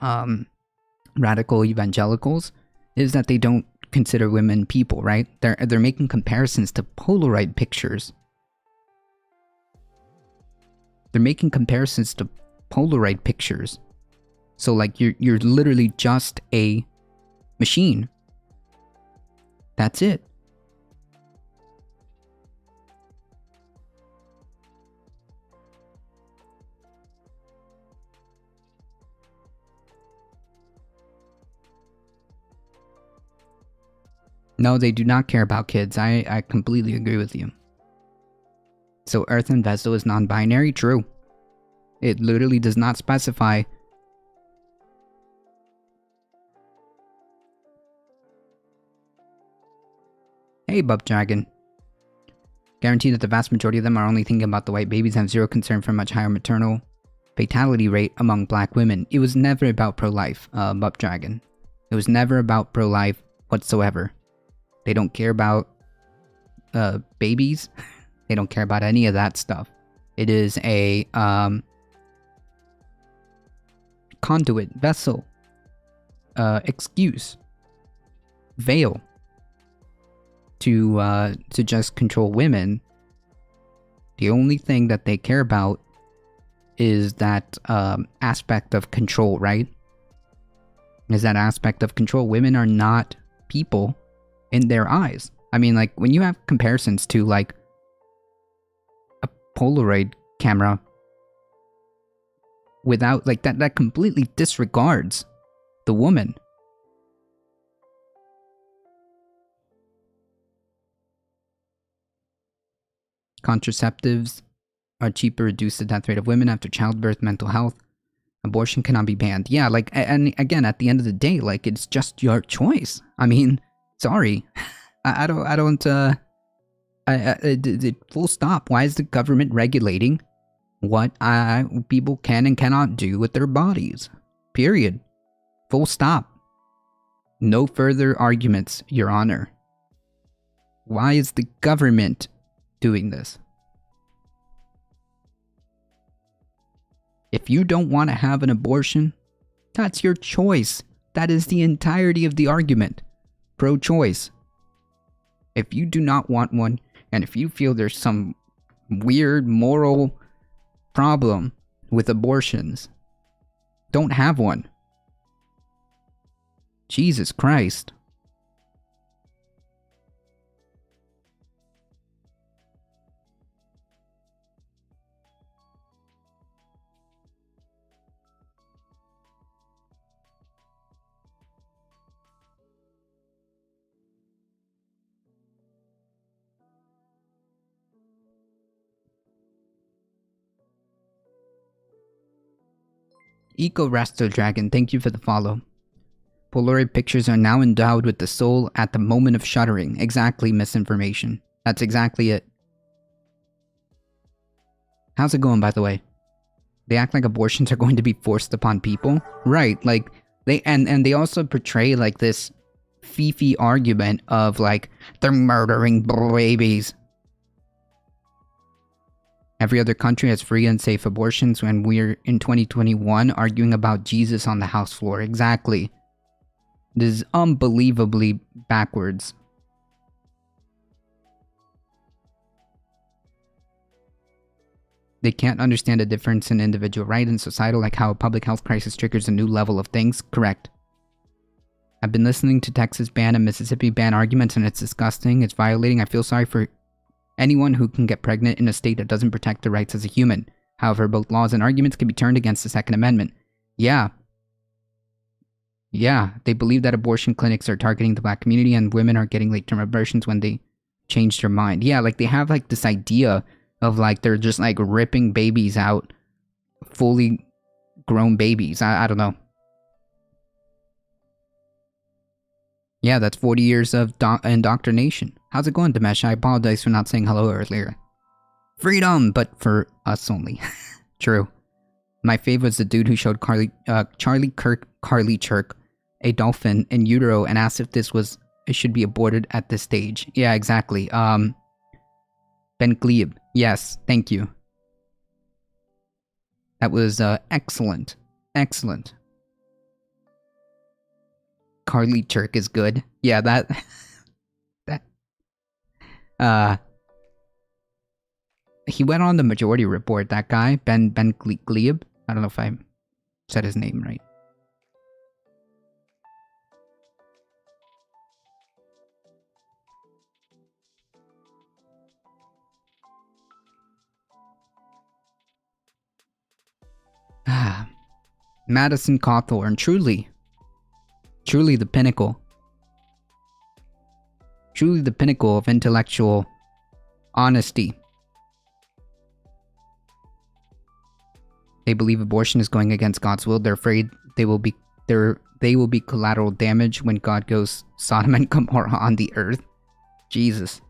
evangelicals, is that they don't consider women people, right? They're making comparisons to Polaroid pictures. They're making comparisons to Polaroid pictures. So like you're literally just a machine. That's it. No, they do not care about kids. I completely agree with you. So earthen vessel is non-binary? True. It literally does not specify. Hey, Bub Dragon. Guarantee that the vast majority of them are only thinking about the white babies and have zero concern for much higher maternal fatality rate among black women. It was never about pro-life, Bub Dragon. It was never about pro-life whatsoever. They don't care about babies. They don't care about any of that stuff. It is a conduit, vessel, excuse, veil to just control women. The only thing that they care about is that aspect of control, right? Is that aspect of control. Women are not people in their eyes. I mean, like, when you have comparisons to, like, a Polaroid camera without, like, that completely disregards the woman. Contraceptives are cheaper, reduce the death rate of women after childbirth, mental health. Abortion cannot be banned. Yeah, like, and again, at the end of the day, like, it's just your choice. I mean, sorry. Full stop. Why is the government regulating what people can and cannot do with their bodies? Period. Full stop. No further arguments, Your Honor. Why is the government doing this? If you don't want to have an abortion, that's your choice. That is the entirety of the argument. Pro-choice. If you do not want one, and if you feel there's some weird moral problem with abortions, don't have one. Jesus Christ. Eco Rasto Dragon, thank you for the follow. Polaroid pictures are now endowed with the soul at the moment of shuddering. Exactly, misinformation. That's exactly it. How's it going, by the way? They act like abortions are going to be forced upon people? Right, like, they also portray, like, this fifi argument of, like, they're murdering babies. Every other country has free and safe abortions when we're in 2021 arguing about Jesus on the House floor. Exactly. This is unbelievably backwards. They can't understand the difference in individual right and societal, like how a public health crisis triggers a new level of things. Correct. I've been listening to Texas ban and Mississippi ban arguments, and it's disgusting. It's violating. I feel sorry for anyone who can get pregnant in a state that doesn't protect their rights as a human. However, both laws and arguments can be turned against the Second Amendment. Yeah, they believe that abortion clinics are targeting the black community and women are getting late-term abortions when they change their mind. Yeah, like, they have, like, this idea of, like, they're just, like, ripping babies out. Fully grown babies. I don't know. Yeah, that's 40 years of indoctrination. How's it going, Dimesh? I apologize for not saying hello earlier. Freedom, but for us only. True. My fave was the dude who showed Charlie Chirk a dolphin in utero and asked if it should be aborted at this stage. Yeah, exactly. Ben Glebe. Yes, thank you. That was excellent. Excellent. Carly Chirk is good. Yeah, that he went on the Majority Report, that guy, Ben Glebe. I don't know if I said his name right. Madison Cawthorn, truly the pinnacle. Truly the pinnacle of intellectual honesty. They believe abortion is going against God's will. They're afraid they will be collateral damage when God goes Sodom and Gomorrah on the earth. Jesus.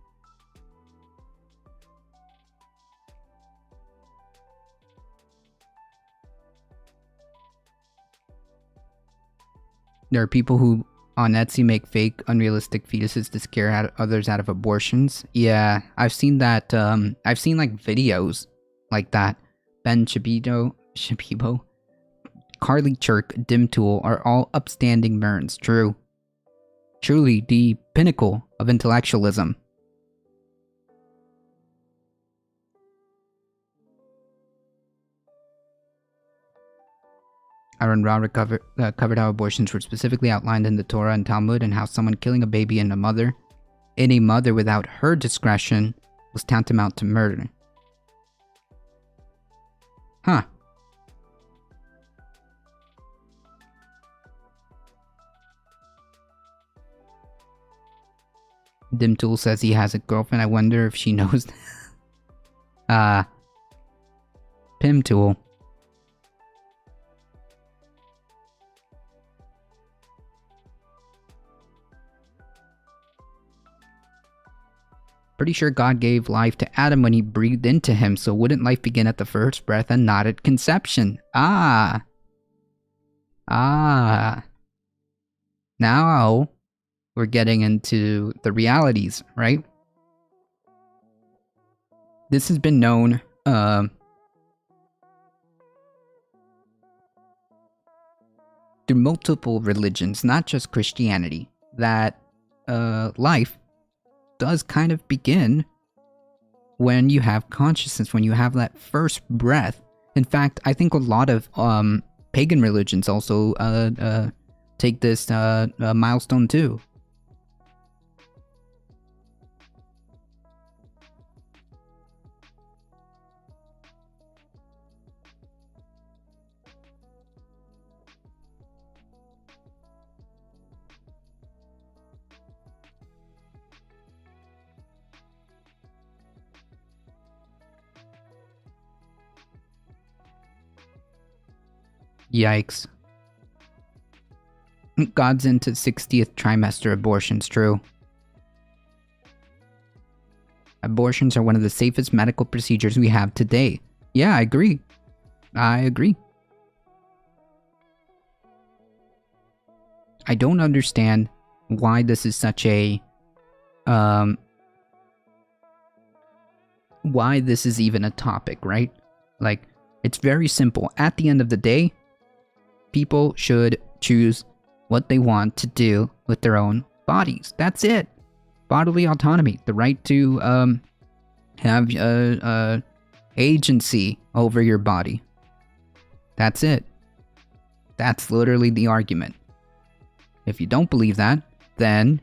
There are people who on Etsy make fake, unrealistic fetuses to scare others out of abortions. Yeah, I've seen that. I've seen, like, videos like that. Ben Shabibo, Carly Chirk, Dimtool are all upstanding burns. True. Truly the pinnacle of intellectualism. Aaron Ra covered how abortions were specifically outlined in the Torah and Talmud and how someone killing a baby and a mother Any mother without her discretion was tantamount to murder. Huh. Dimtool says he has a girlfriend. I wonder if she knows. Pimtool. Pretty sure God gave life to Adam when he breathed into him, so wouldn't life begin at the first breath and not at conception? Ah. Now we're getting into the realities, right? This has been known through multiple religions, not just Christianity, that life does kind of begin when you have consciousness, when you have that first breath. In fact, I think a lot of pagan religions also take this milestone too. Yikes. God's into 60th trimester abortions, true. Abortions are one of the safest medical procedures we have today. Yeah, I agree. I don't understand why this is such a... why this is even a topic, right? Like, it's very simple. At the end of the day, people should choose what they want to do with their own bodies. That's it. Bodily autonomy. The right to have agency over your body. That's it. That's literally the argument. If you don't believe that, then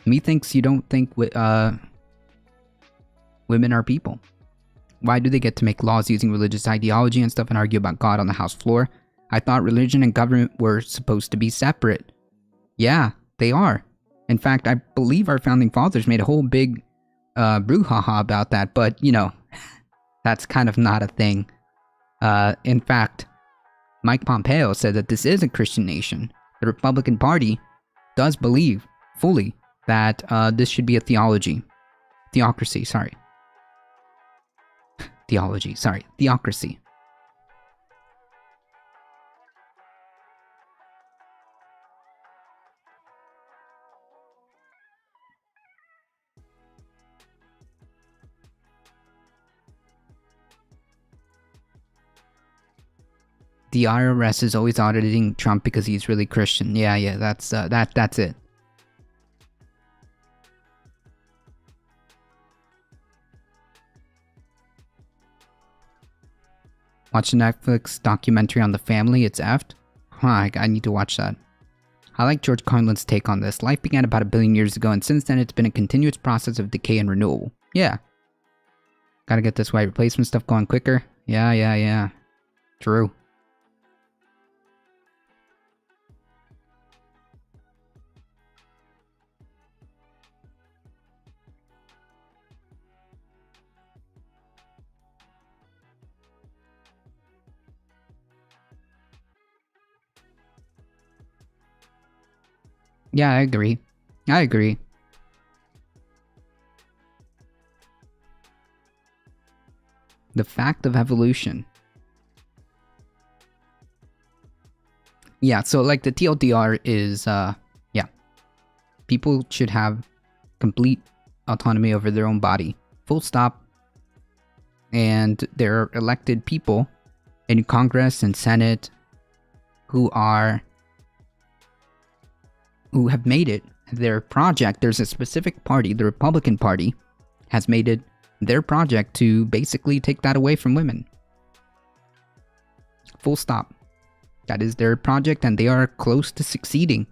methinks you don't think women are people. Why do they get to make laws using religious ideology and stuff and argue about God on the House floor? I thought religion and government were supposed to be separate. Yeah, they are. In fact, I believe our founding fathers made a whole big brouhaha about that, but, you know, that's kind of not a thing. In fact, Mike Pompeo said that this is a Christian nation. The Republican Party does believe fully that this should be a theocracy. The IRS is always auditing Trump because he's really Christian. Yeah, that's it. Watch a Netflix documentary on the family, it's effed. Huh, I need to watch that. I like George Carlin's take on this. Life began about 1 billion years ago, and since then it's been a continuous process of decay and renewal. Yeah. Gotta get this white replacement stuff going quicker. Yeah. True. Yeah, I agree. The fact of evolution. Yeah, so like the TLDR is, people should have complete autonomy over their own body. Full stop. And there are elected people in Congress and Senate who have made it their project. There's a specific party, the Republican Party, has made it their project to basically take that away from women. Full stop. That is their project, and they are close to succeeding.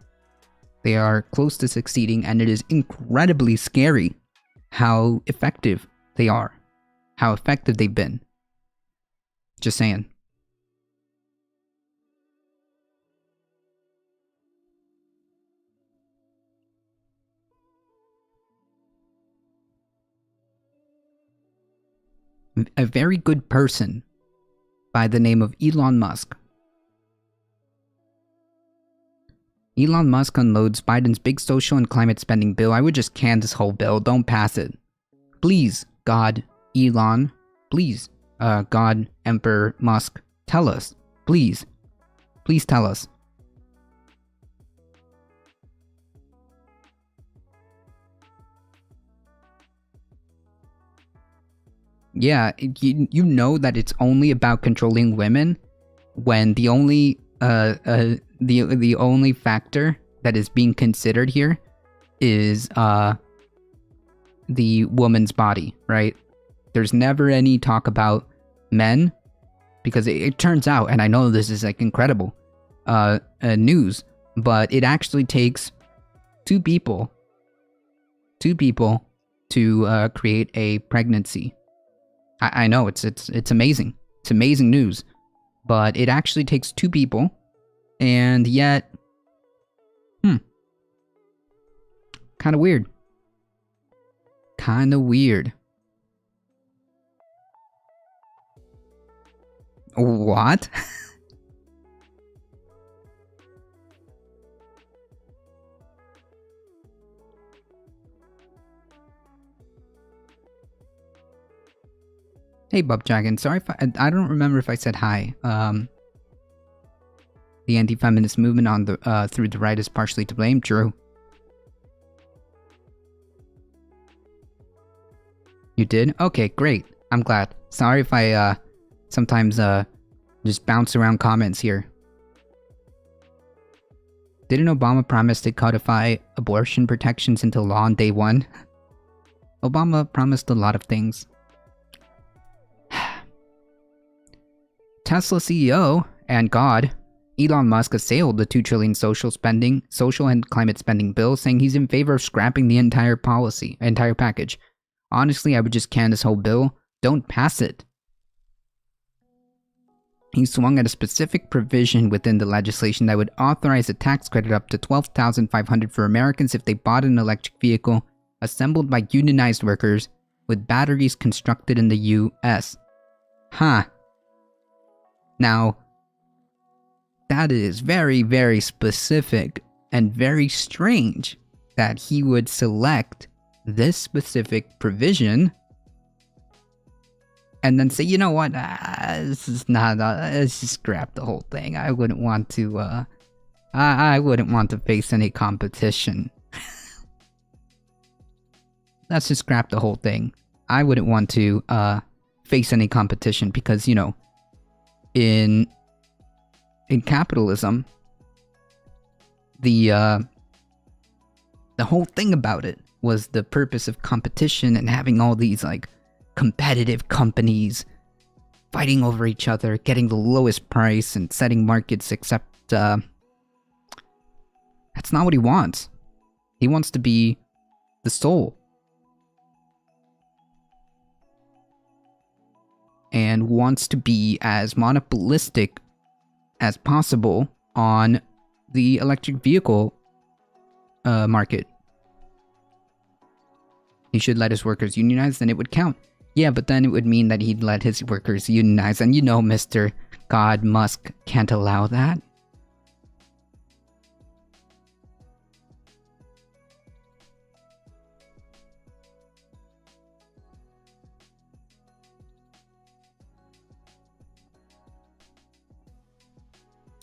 They are close to succeeding, and it is incredibly scary how effective they are. How effective they've been. Just saying. A very good person by the name of Elon Musk. Elon Musk unloads Biden's big social and climate spending bill. I would just can this whole bill. Don't pass it. Please, God, Elon. Please, God, Emperor Musk. Tell us. Please. Please tell us. Yeah, you know that it's only about controlling women when the only the only factor that is being considered here is the woman's body, right? There's never any talk about men, because it turns out, and I know this is like incredible news, but it actually takes two people to create a pregnancy. I know it's amazing. It's amazing news, but it actually takes two people, and yet, kind of weird. Kind of weird. What? Hey, Bob Dragon. Sorry if I don't remember if I said hi. The anti-feminist movement on the through the right is partially to blame. True. You did? Okay, great. I'm glad. Sorry if I sometimes just bounce around comments here. Didn't Obama promise to codify abortion protections into law on day one? Obama promised a lot of things. Tesla CEO and God, Elon Musk, assailed the $2 trillion social and climate spending bill, saying he's in favor of scrapping the entire package. Honestly, I would just can this whole bill. Don't pass it. He swung at a specific provision within the legislation that would authorize a tax credit up to $12,500 for Americans if they bought an electric vehicle assembled by unionized workers with batteries constructed in the U.S. Huh. Now, that is very, very specific and very strange that he would select this specific provision and then say, you know what, this is not, let's just scrap the whole thing. I wouldn't want to, I wouldn't want to face any competition. Let's just scrap the whole thing. I wouldn't want to, face any competition because, you know, in capitalism, the whole thing about it was the purpose of competition and having all these, like, competitive companies fighting over each other, getting the lowest price and setting markets, except, that's not what he wants. He wants to be the soul. And wants to be as monopolistic as possible on the electric vehicle market. He should let his workers unionize, then it would count. Yeah, but then it would mean that he'd let his workers unionize, and you know Mr. God Musk can't allow that.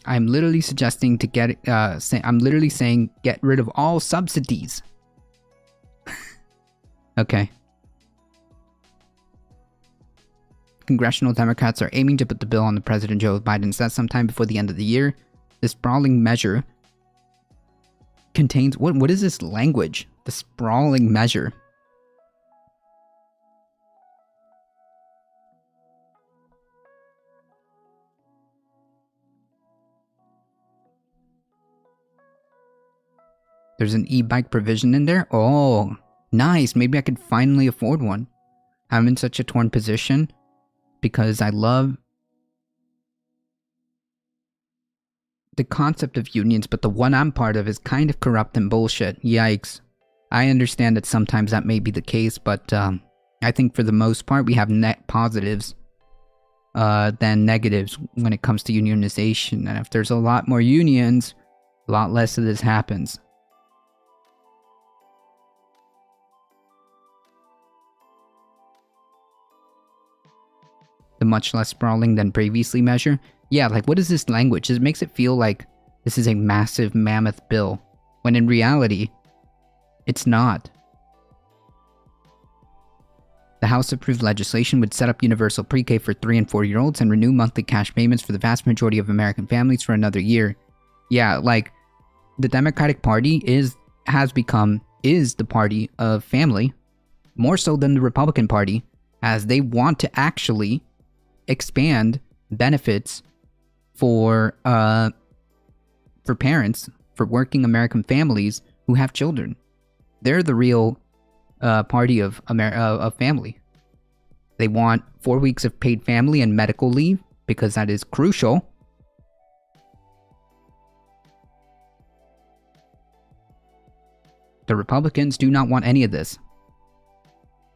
I'm literally suggesting to get, I'm literally saying get rid of all subsidies. Okay. Congressional Democrats are aiming to put the bill on the President Joe Biden's desk sometime before the end of the year. This sprawling measure contains, what is this language? The sprawling measure. There's an e-bike provision in there? Oh, nice. Maybe I could finally afford one. I'm in such a torn position because I love the concept of unions, but the one I'm part of is kind of corrupt and bullshit. Yikes. I understand that sometimes that may be the case, but I think for the most part we have net positives than negatives when it comes to unionization. And if there's a lot more unions, a lot less of this happens. The much less sprawling than previously measure. Yeah, like what is this language? It makes it feel like this is a massive mammoth bill, when in reality, it's not. The House approved legislation would set up universal pre-K for 3 and 4-year-olds and renew monthly cash payments for the vast majority of American families for another year. Yeah, like, the Democratic Party is the party of family, more so than the Republican Party, as they want to actually expand benefits for parents, for working American families who have children. They're the real party of family. They want 4 weeks of paid family and medical leave because that is crucial. The Republicans do not want any of this.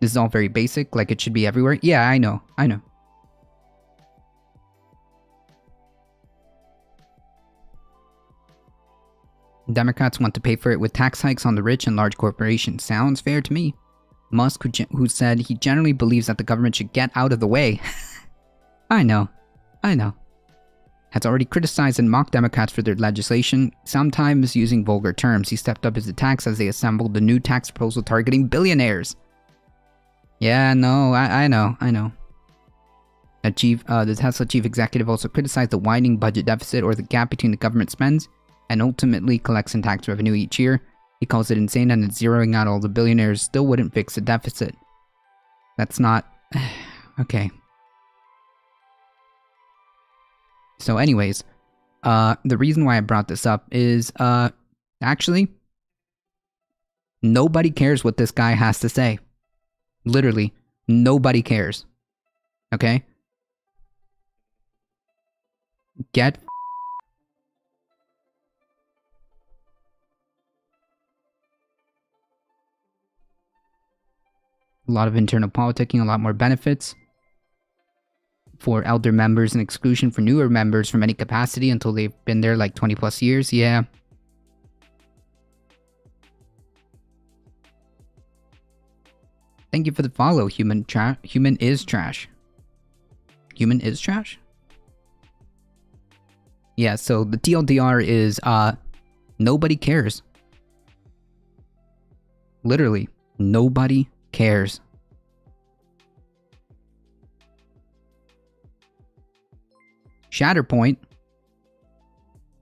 This is all very basic, like it should be everywhere. Yeah, I know. Democrats want to pay for it with tax hikes on the rich and large corporations. Sounds fair to me. Musk, who said he generally believes that the government should get out of the way. I know. Has already criticized and mocked Democrats for their legislation, sometimes using vulgar terms. He stepped up his attacks as they assembled the new tax proposal targeting billionaires. Yeah, no, I know. The Tesla chief executive also criticized the widening budget deficit, or the gap between the government spends and ultimately collects in tax revenue each year. He calls it insane, and zeroing out all the billionaires still wouldn't fix the deficit. That's not... okay. So anyways, the reason why I brought this up is, actually, nobody cares what this guy has to say. Literally, nobody cares. Okay? Get a lot of internal politicking, a lot more benefits for elder members and exclusion for newer members from any capacity until they've been there like 20 plus years. Yeah. Thank you for the follow, Human is trash. Human is trash? Yeah, so the TLDR is, nobody cares. Literally, nobody cares. Shatterpoint.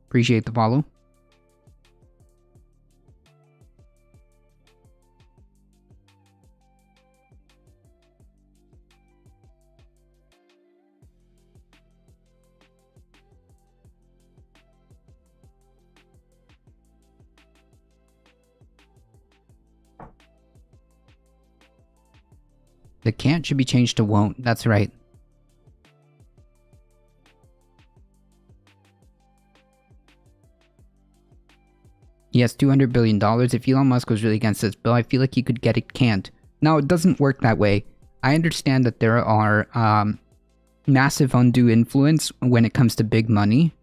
Appreciate the follow. The can't should be changed to won't. That's right. Yes, $200 billion. If Elon Musk was really against this bill, I feel like he could get it can't. Now, it doesn't work that way. I understand that there are massive undue influence when it comes to big money.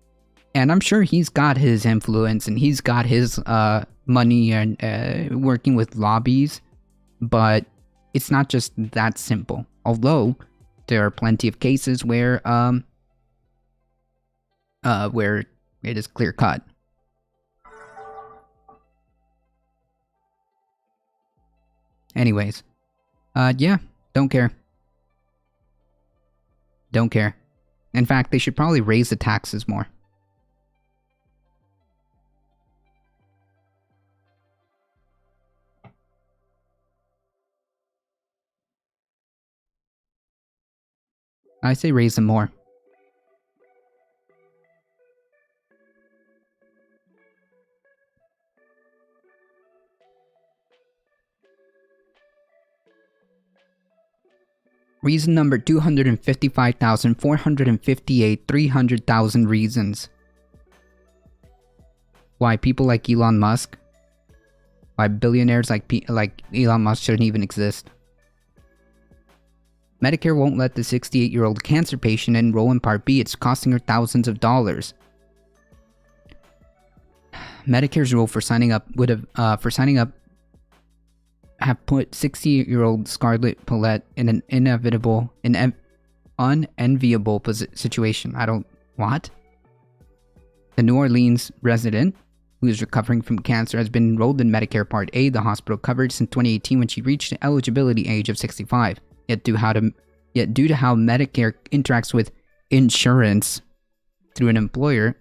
And I'm sure he's got his influence and he's got his money and working with lobbies. But it's not just that simple. Although, there are plenty of cases where it is clear cut. Anyways, yeah, don't care. Don't care. In fact, they should probably raise the taxes more. I say raise them more. Reason number 255,458, 300,000 reasons. Why people like Elon Musk, why billionaires like Elon Musk shouldn't even exist. Medicare won't let the 68-year-old cancer patient enroll in Part B. It's costing her thousands of dollars. Medicare's rule for signing up have put 68-year-old Scarlett Paulette in an unenviable situation. What? The New Orleans resident, who is recovering from cancer, has been enrolled in Medicare Part A, the hospital coverage, since 2018 when she reached the eligibility age of 65. Yet due to how Medicare interacts with insurance through an employer,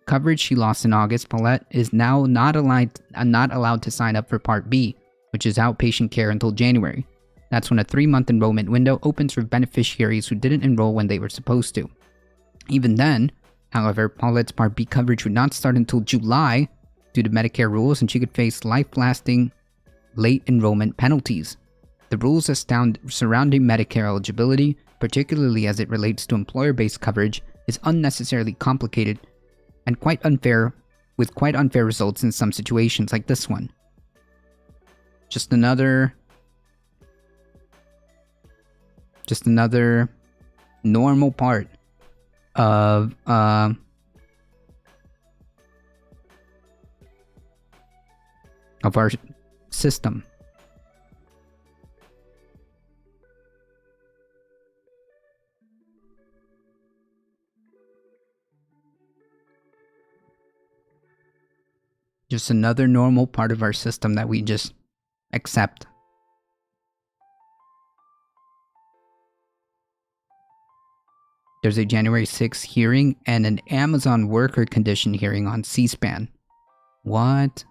coverage she lost in August, Paulette is now not allowed to sign up for Part B, which is outpatient care, until January. That's when a 3-month enrollment window opens for beneficiaries who didn't enroll when they were supposed to. Even then, however, Paulette's Part B coverage would not start until July due to Medicare rules, and she could face life-lasting late enrollment penalties. The rules surrounding Medicare eligibility, particularly as it relates to employer-based coverage, is unnecessarily complicated and quite unfair results in some situations like this one. Just another normal part of our system. Just another normal part of our system that we just accept. There's a January 6th hearing and an Amazon worker condition hearing on C-SPAN. What?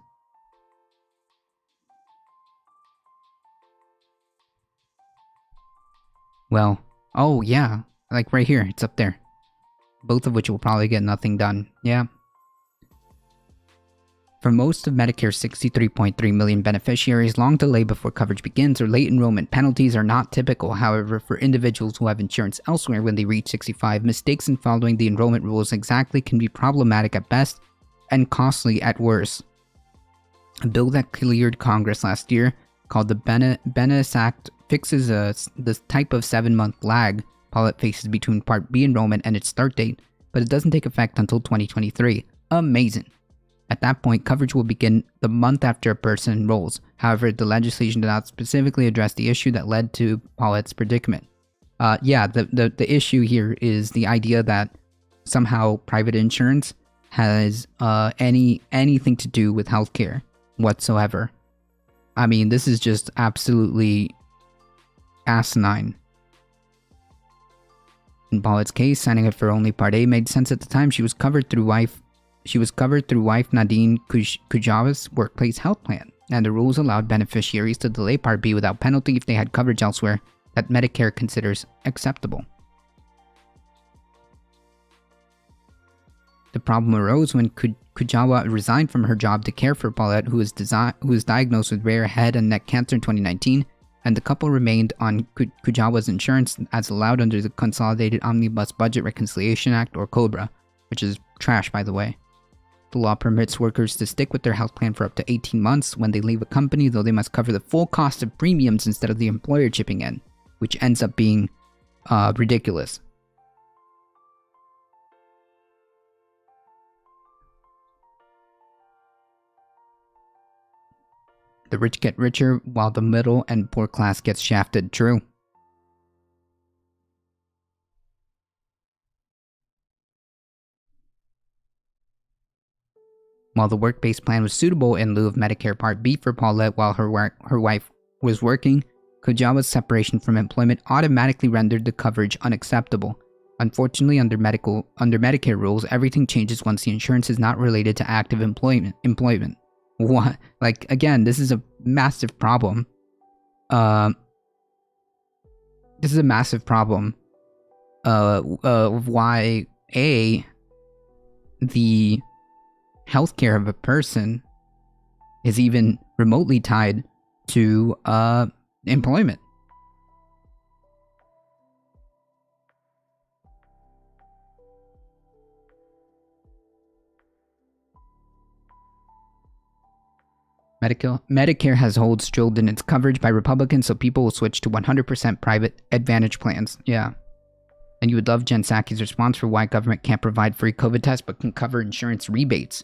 Well, oh yeah, like right here, it's up there. Both of which will probably get nothing done. Yeah. For most of Medicare's 63.3 million beneficiaries, long delay before coverage begins or late enrollment penalties are not typical. However, for individuals who have insurance elsewhere when they reach 65, mistakes in following the enrollment rules exactly can be problematic at best and costly at worst. A bill that cleared Congress last year, called the Bennis Act, fixes the type of 7-month lag Paulette faces between Part B enrollment and its start date, but it doesn't take effect until 2023. Amazing. At that point, coverage will begin the month after a person enrolls. However, the legislation did not specifically address the issue that led to Paulette's predicament. The issue here is the idea that somehow private insurance has anything to do with healthcare whatsoever. I mean, this is just absolutely asinine. In Paulette's case, signing up for only Part A made sense at the time. She was covered through wife Nadine Kujawa's workplace health plan, and the rules allowed beneficiaries to delay Part B without penalty if they had coverage elsewhere that Medicare considers acceptable. The problem arose when Kujawa resigned from her job to care for Paulette, who was diagnosed with rare head and neck cancer in 2019, and the couple remained on Kujawa's insurance as allowed under the Consolidated Omnibus Budget Reconciliation Act, or COBRA, which is trash, by the way. The law permits workers to stick with their health plan for up to 18 months when they leave a company, though they must cover the full cost of premiums instead of the employer chipping in, which ends up being ridiculous. The rich get richer while the middle and poor class gets shafted. True. While the work-based plan was suitable in lieu of Medicare Part B for Paulette while her wife was working, Kujawa's separation from employment automatically rendered the coverage unacceptable. Unfortunately, under Medicare rules, everything changes once the insurance is not related to active employment. What? Like, again, this is a massive problem. This is a massive problem of why, the healthcare of a person is even remotely tied to employment. Medicare has holes drilled in its coverage by Republicans, so people will switch to 100% private Advantage plans. Yeah. And you would love Jen Psaki's response for why government can't provide free COVID tests but can cover insurance rebates.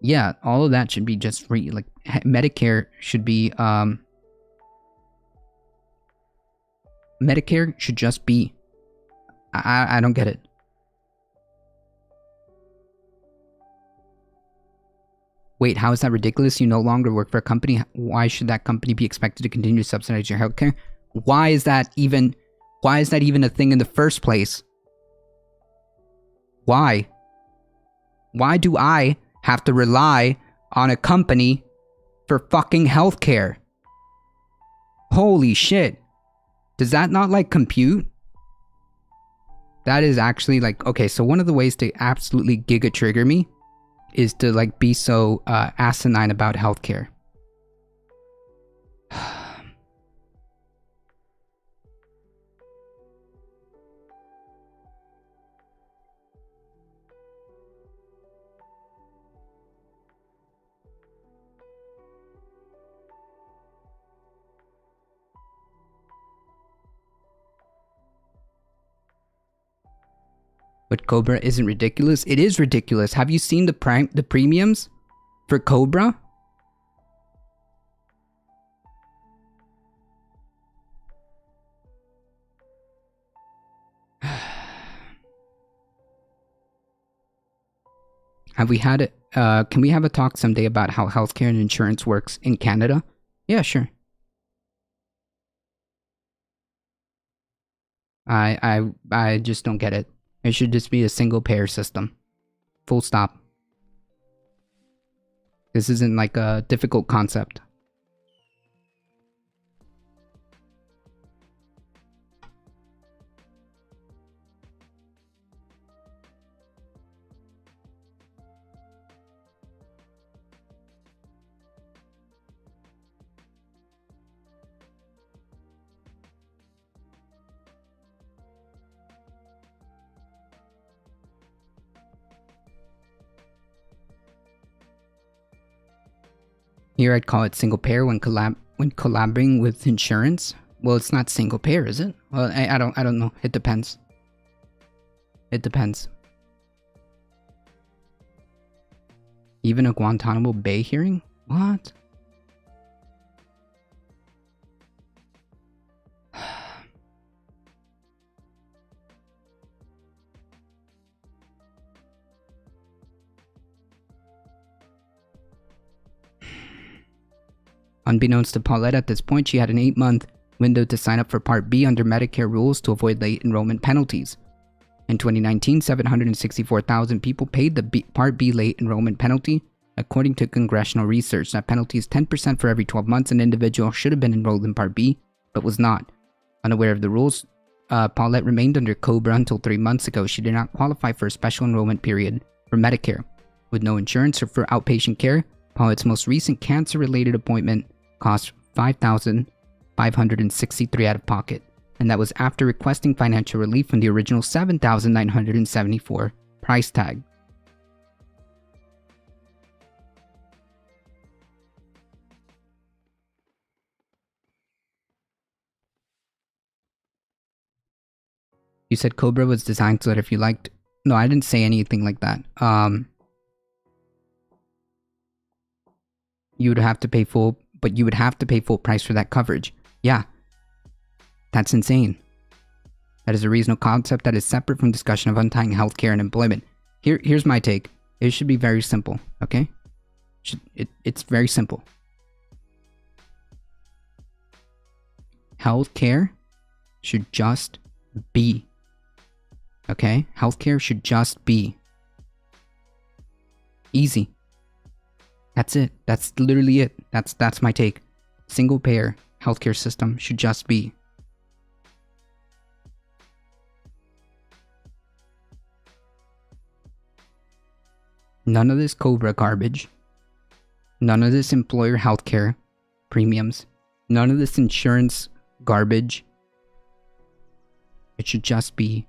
Yeah, all of that should be just free. Like, Medicare should be, Medicare should just be... I don't get it. Wait, how is that ridiculous? You no longer work for a company. Why should that company be expected to continue to subsidize your healthcare? Why is that even a thing in the first place? Why? Why do I have to rely on a company for fucking healthcare? Holy shit. Does that not, like, compute? That is actually, like, okay, so one of the ways to absolutely giga trigger me is to, like, be so asinine about healthcare. But Cobra isn't ridiculous? It is ridiculous. Have you seen the premiums for Cobra? Have we had it? Can we have a talk someday about how healthcare and insurance works in Canada? Yeah, sure. I just don't get it. It should just be a single payer system. Full stop. This isn't like a difficult concept. Here I'd call it single payer when collaborating with insurance. Well, it's not single payer, is it? Well, I don't know. It depends. It depends. Even a Guantanamo Bay hearing? What? Unbeknownst to Paulette at this point, she had an 8-month window to sign up for Part B under Medicare rules to avoid late enrollment penalties. In 2019, 764,000 people paid the Part B late enrollment penalty. According to congressional research, that penalty is 10% for every 12 months an individual should have been enrolled in Part B, but was not. Unaware of the rules, Paulette remained under COBRA until 3 months ago. She did not qualify for a special enrollment period for Medicare. With no insurance or for outpatient care, Paulette's most recent cancer-related appointment cost $5,563 out of pocket, and that was after requesting financial relief from the original $7,974 price tag. You said Cobra was designed so that if you liked... No, I didn't say anything like that. You would have to pay full... But you would have to pay full price for that coverage. Yeah. That's insane. That is a reasonable concept that is separate from discussion of untying healthcare and employment. Here's my take. It should be very simple, okay? It's very simple. Healthcare should just be. Okay? Healthcare should just be. Easy. That's it. That's literally it. That's my take. Single payer healthcare system should just be. None of this COBRA garbage. None of this employer healthcare premiums. None of this insurance garbage. It should just be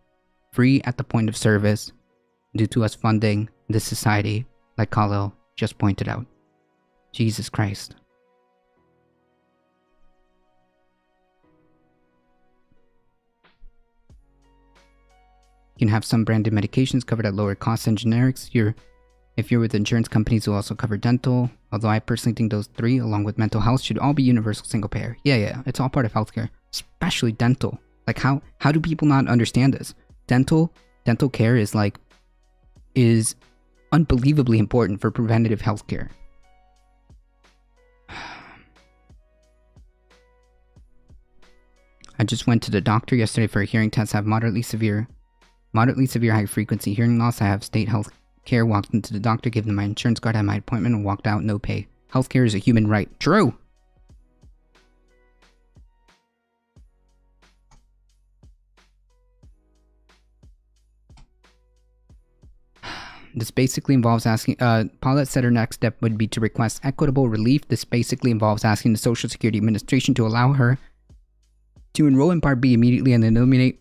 free at the point of service due to us funding this society, like Khalil just pointed out. Jesus Christ. You can have some branded medications covered at lower costs than generics. If you're with insurance companies, will also cover dental. Although I personally think those three, along with mental health, should all be universal single payer. Yeah, it's all part of healthcare, especially dental. Like how do people not understand this? Dental care is unbelievably important for preventative healthcare. I just went to the doctor yesterday for a hearing test. I have moderately severe high frequency hearing loss. I have state health care. Walked into the doctor, gave them my insurance card, had my appointment, and walked out, no pay. Healthcare is a human right. True! This basically involves asking, Paulette said her next step would be to request equitable relief. This basically involves asking the Social Security Administration to allow her to enroll in Part B immediately and then eliminate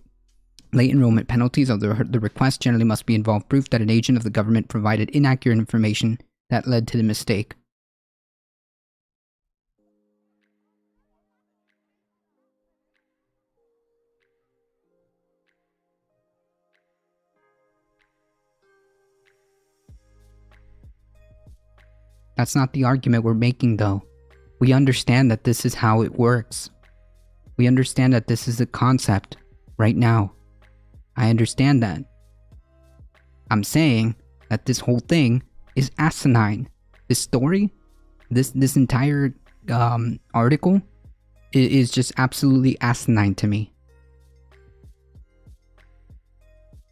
late enrollment penalties. Although the request generally must be involve proof that an agent of the government provided inaccurate information that led to the mistake. That's not the argument we're making, though. We understand that this is how it works. We understand that this is a concept right now. I understand that. I'm saying that this whole thing is asinine. This story, this entire article is just absolutely asinine to me.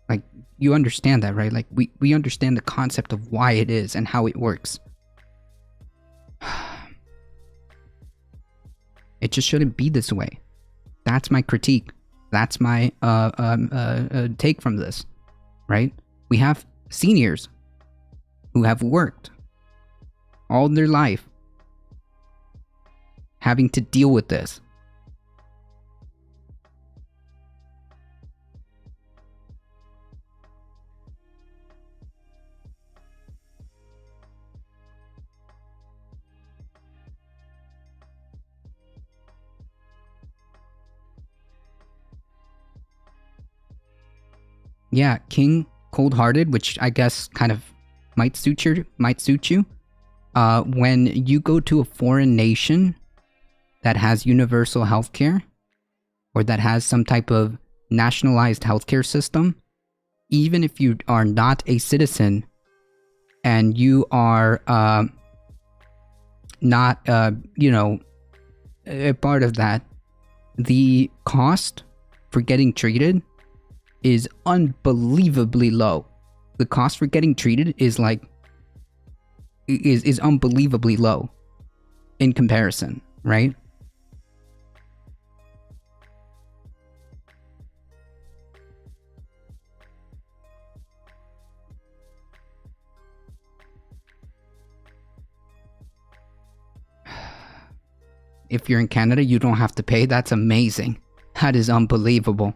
Like, you understand that, right? Like, we understand the concept of why it is and how it works. It just shouldn't be this way. That's my critique. That's my take from this, right? We have seniors who have worked all their life having to deal with this. Yeah, King Cold-Hearted, which I guess kind of might suit you. When you go to a foreign nation that has universal healthcare, or that has some type of nationalized healthcare system, even if you are not a citizen and you are not, a part of that, the cost for getting treated is unbelievably low. The cost for getting treated is unbelievably low in comparison, right? If you're in Canada, you don't have to pay. That's amazing. That is unbelievable.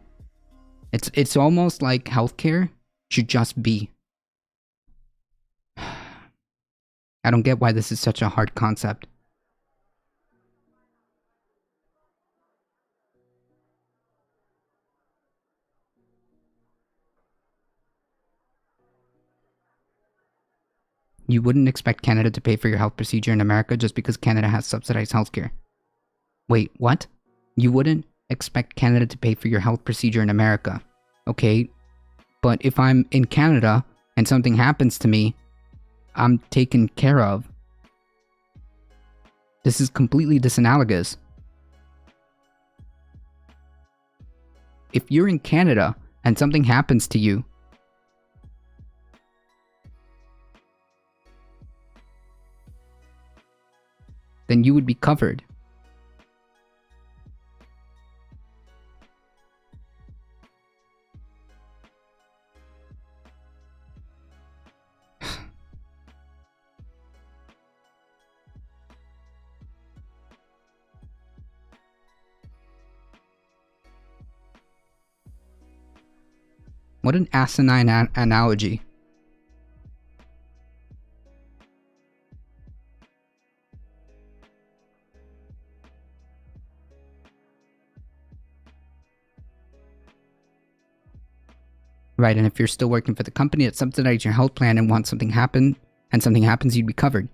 It's almost like healthcare should just be. I don't get why this is such a hard concept. You wouldn't expect Canada to pay for your health procedure in America just because Canada has subsidized healthcare. Wait, what? You wouldn't expect Canada to pay for your health procedure in America. Okay, but if I'm in Canada and something happens to me, I'm taken care of. This is completely disanalogous. If you're in Canada and something happens to you, then you would be covered. What an asinine analogy. Right, and if you're still working for the company that subsidizes your health plan and wants something happen, and something happens, you'd be covered.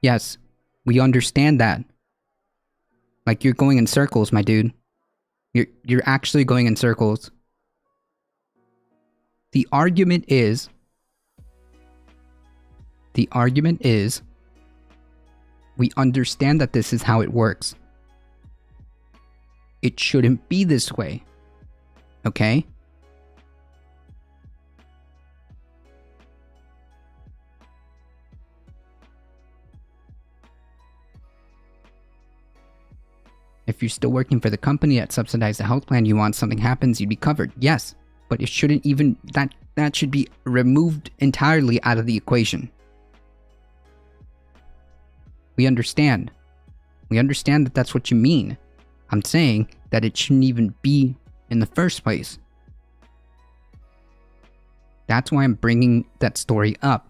Yes, we understand that. Like, you're going in circles, my dude. You're actually going in circles. The argument is, we understand that this is how it works. It shouldn't be this way. Okay? If you're still working for the company that subsidizes the health plan, you want something happens, you'd be covered. Yes, but it shouldn't even, that should be removed entirely out of the equation. We understand. We understand that that's what you mean. I'm saying that it shouldn't even be in the first place. That's why I'm bringing that story up.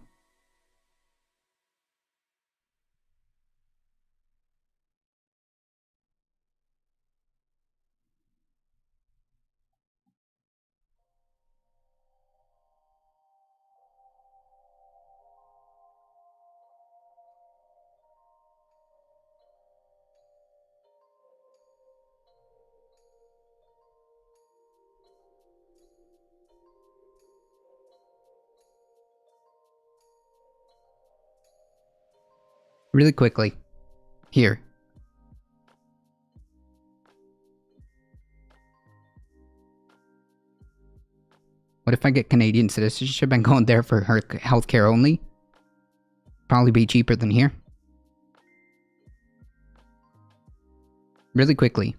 Really quickly. Here. What if I get Canadian citizenship and go in there for her healthcare only? Probably be cheaper than here. Really quickly.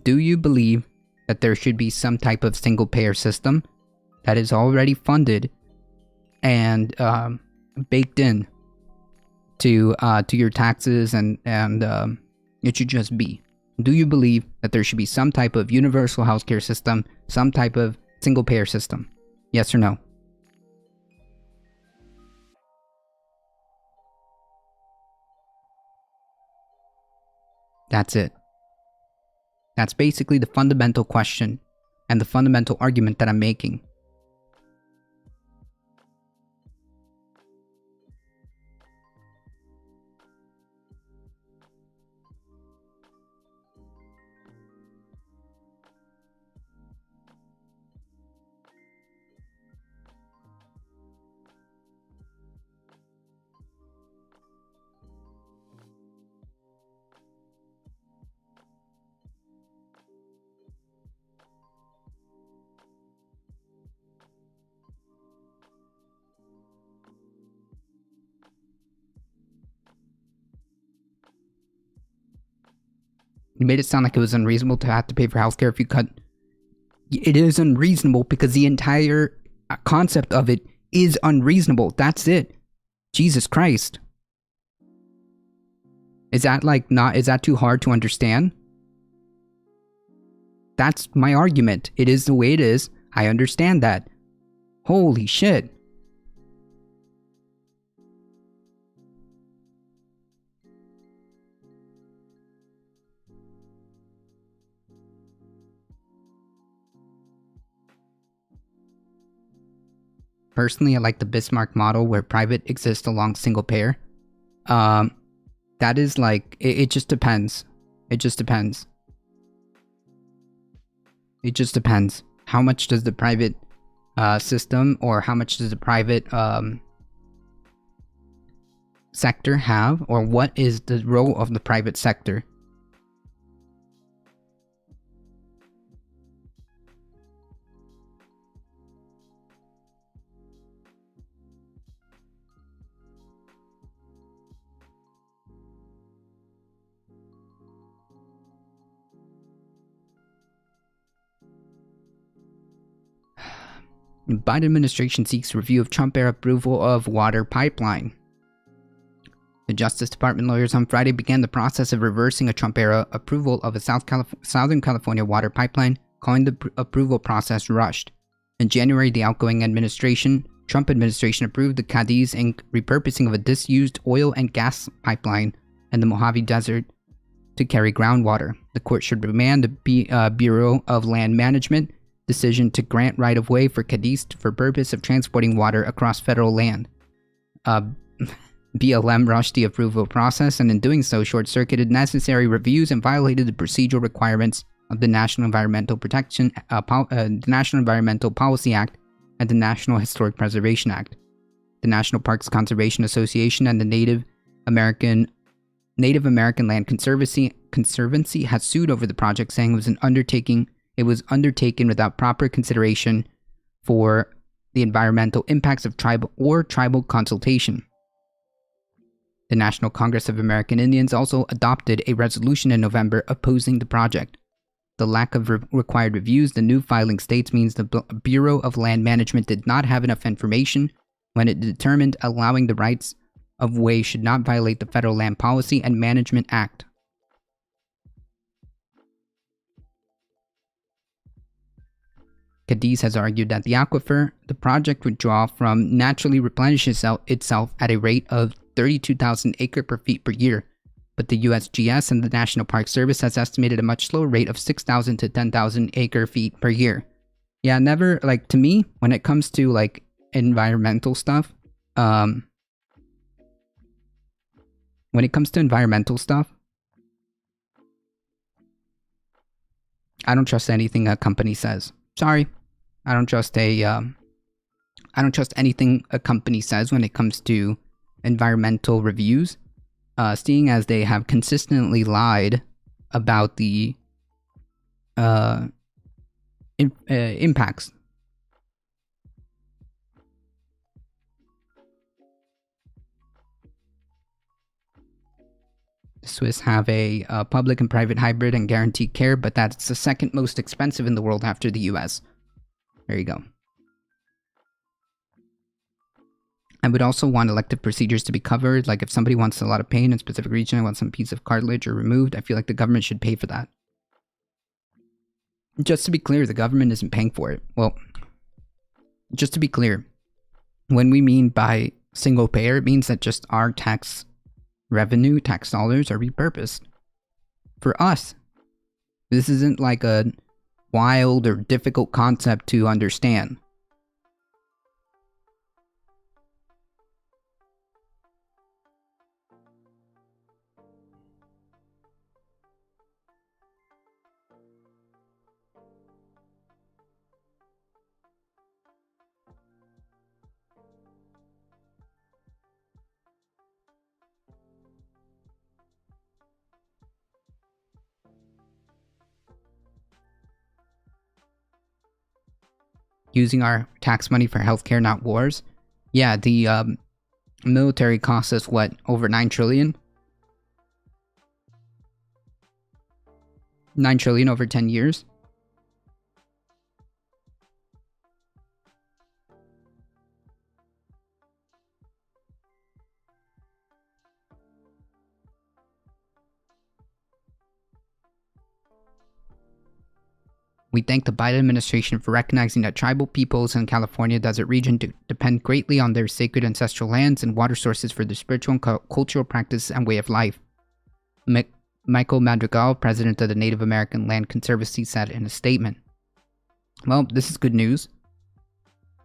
Do you believe that there should be some type of single payer system that is already funded and baked in to your taxes and it should just be? Do you believe that there should be some type of universal healthcare system, some type of single payer system? Yes or no? That's it. That's basically the fundamental question and the fundamental argument that I'm making. You made it sound like it was unreasonable to have to pay for healthcare if you cut. It is unreasonable because the entire concept of it is unreasonable. That's it. Jesus Christ. Is that is that too hard to understand? That's my argument. It is the way it is. I understand that. Holy shit. Personally, I like the Bismarck model where private exists along single payer. That is like, it just depends. It just depends. It just depends. How much does the private system or how much does the private sector have, or what is the role of the private sector? Biden administration seeks review of Trump-era approval of water pipeline. The Justice Department lawyers on Friday began the process of reversing a Trump-era approval of a Southern California water pipeline, calling the approval process rushed. In January, the outgoing Trump administration approved the Cadiz Inc. repurposing of a disused oil and gas pipeline in the Mojave Desert to carry groundwater. The court should remand the Bureau of Land Management decision to grant right-of-way for Cadiz for purpose of transporting water across federal land. BLM rushed the approval process, and in doing so, short-circuited necessary reviews and violated the procedural requirements of the National Environmental the National Environmental Policy Act and the National Historic Preservation Act. The National Parks Conservation Association and the Native American Land Conservancy has sued over the project, saying it was undertaken without proper consideration for the environmental impacts of tribal consultation. The National Congress of American Indians also adopted a resolution in November opposing the project. The lack of required reviews, the new filing states, means the Bureau of Land Management did not have enough information when it determined allowing the rights of way should not violate the Federal Land Policy and Management Act. Cadiz has argued that the aquifer the project would draw from naturally replenishes itself at a rate of 32,000 acre-feet per year, but the USGS and the National Park Service has estimated a much slower rate of 6,000 to 10,000 acre-feet per year. Yeah, never, to me, when it comes to, environmental stuff, I don't trust anything a company says. Sorry. I don't trust anything a company says when it comes to environmental reviews, seeing as they have consistently lied about the impacts. The Swiss have a public and private hybrid and guaranteed care, but that's the second most expensive in the world after the US. There you go. I would also want elective procedures to be covered, like if somebody wants a lot of pain in a specific region, I want some piece of cartilage or removed, I feel like the government should pay for that. Just to be clear, the government isn't paying for it. Well, just to be clear, when we mean by single payer, it means that just our tax revenue, tax dollars are repurposed for us. This isn't like a wild or difficult concept to understand. Using our tax money for healthcare, not wars. Yeah, the military costs us, what, over 9 trillion? 9 trillion over 10 years? We thank the Biden administration for recognizing that tribal peoples in California desert region depend greatly on their sacred ancestral lands and water sources for their spiritual and cultural practice and way of life. Michael Madrigal, president of the Native American Land Conservancy, said in a statement. Well, this is good news.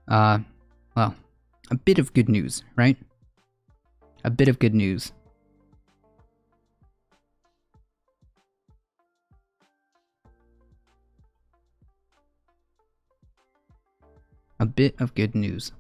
A bit of good news, right? A bit of good news. A bit of good news.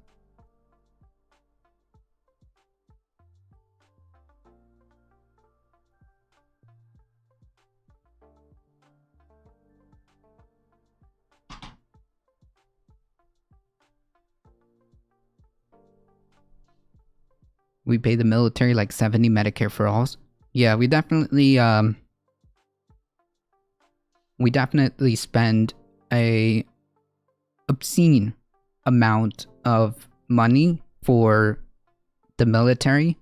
We pay the military like 70 Medicare for alls. Yeah, we definitely spend a obscene amount of money for the military,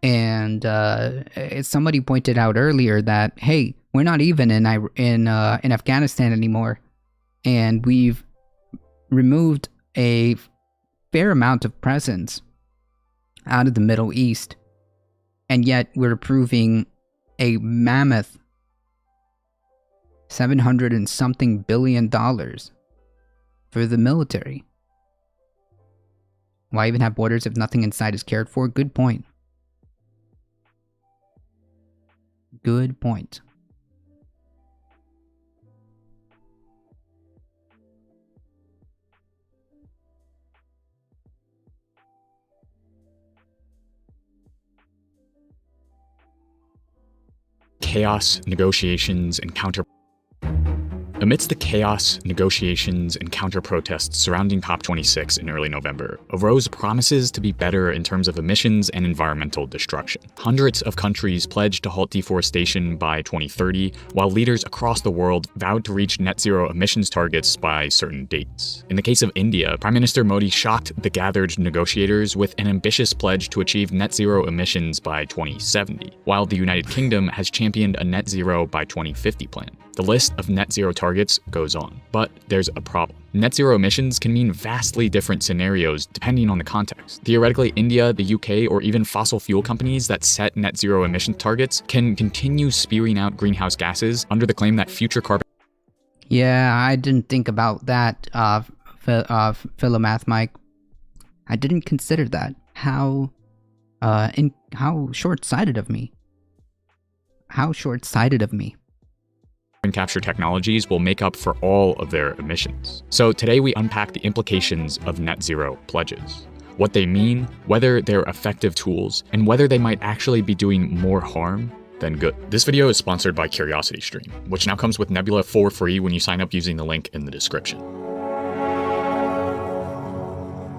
and somebody pointed out earlier that, hey, we're not even in Afghanistan anymore, and we've removed a fair amount of presence out of the Middle East, and yet we're approving a mammoth $700 and something billion for the military. Why even have borders if nothing inside is cared for? Good point. Good point. Chaos, negotiations, and Amidst the chaos, negotiations, and counter-protests surrounding COP26 in early November, arose promises to be better in terms of emissions and environmental destruction. Hundreds of countries pledged to halt deforestation by 2030, while leaders across the world vowed to reach net zero emissions targets by certain dates. In the case of India, Prime Minister Modi shocked the gathered negotiators with an ambitious pledge to achieve net zero emissions by 2070, while the United Kingdom has championed a net zero by 2050 plan. The list of net zero targets goes on, but there's a problem. Net zero emissions can mean vastly different scenarios depending on the context. Theoretically, India, the UK, or even fossil fuel companies that set net zero emission targets can continue spewing out greenhouse gases under the claim that future carbon... Yeah, I didn't think about that, Philomath Mike. I didn't consider that. How short-sighted of me. How short-sighted of me. Carbon capture technologies will make up for all of their emissions. So today we unpack the implications of net zero pledges, what they mean, whether they're effective tools, and whether they might actually be doing more harm than good. This video is sponsored by CuriosityStream, which now comes with Nebula for free when you sign up using the link in the description.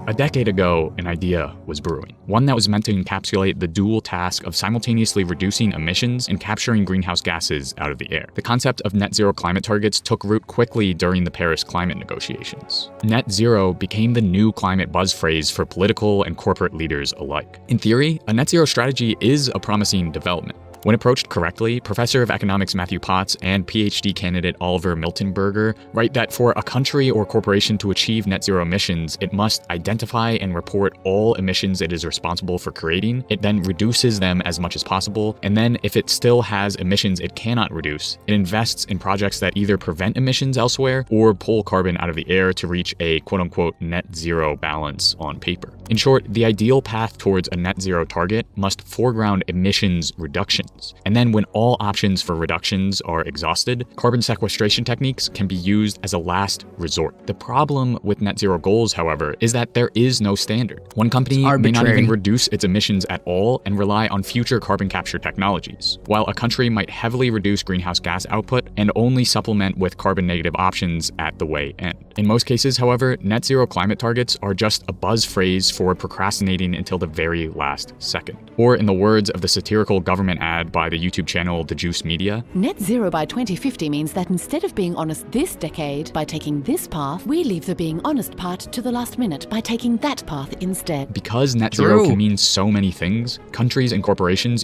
A decade ago, an idea was brewing, one that was meant to encapsulate the dual task of simultaneously reducing emissions and capturing greenhouse gases out of the air. The concept of net zero climate targets took root quickly during the Paris climate negotiations. Net zero became the new climate buzz phrase for political and corporate leaders alike. In theory, a net zero strategy is a promising development. When approached correctly, Professor of Economics Matthew Potts and PhD candidate Oliver Miltenberger write that for a country or corporation to achieve net zero emissions, it must identify and report all emissions it is responsible for creating. It then reduces them as much as possible, and then if it still has emissions it cannot reduce, it invests in projects that either prevent emissions elsewhere or pull carbon out of the air to reach a quote-unquote net zero balance on paper. In short, the ideal path towards a net zero target must foreground emissions reduction. And then when all options for reductions are exhausted, carbon sequestration techniques can be used as a last resort. The problem with net zero goals, however, is that there is no standard. One company may not even reduce its emissions at all and rely on future carbon capture technologies, while a country might heavily reduce greenhouse gas output and only supplement with carbon negative options at the way end. In most cases, however, net zero climate targets are just a buzz phrase for procrastinating until the very last second. Or in the words of the satirical government ad by the YouTube channel The Juice Media, net zero by 2050 means that instead of being honest this decade by taking this path, we leave the being honest part to the last minute by taking that path instead. Because net zero can mean so many things, countries and corporations...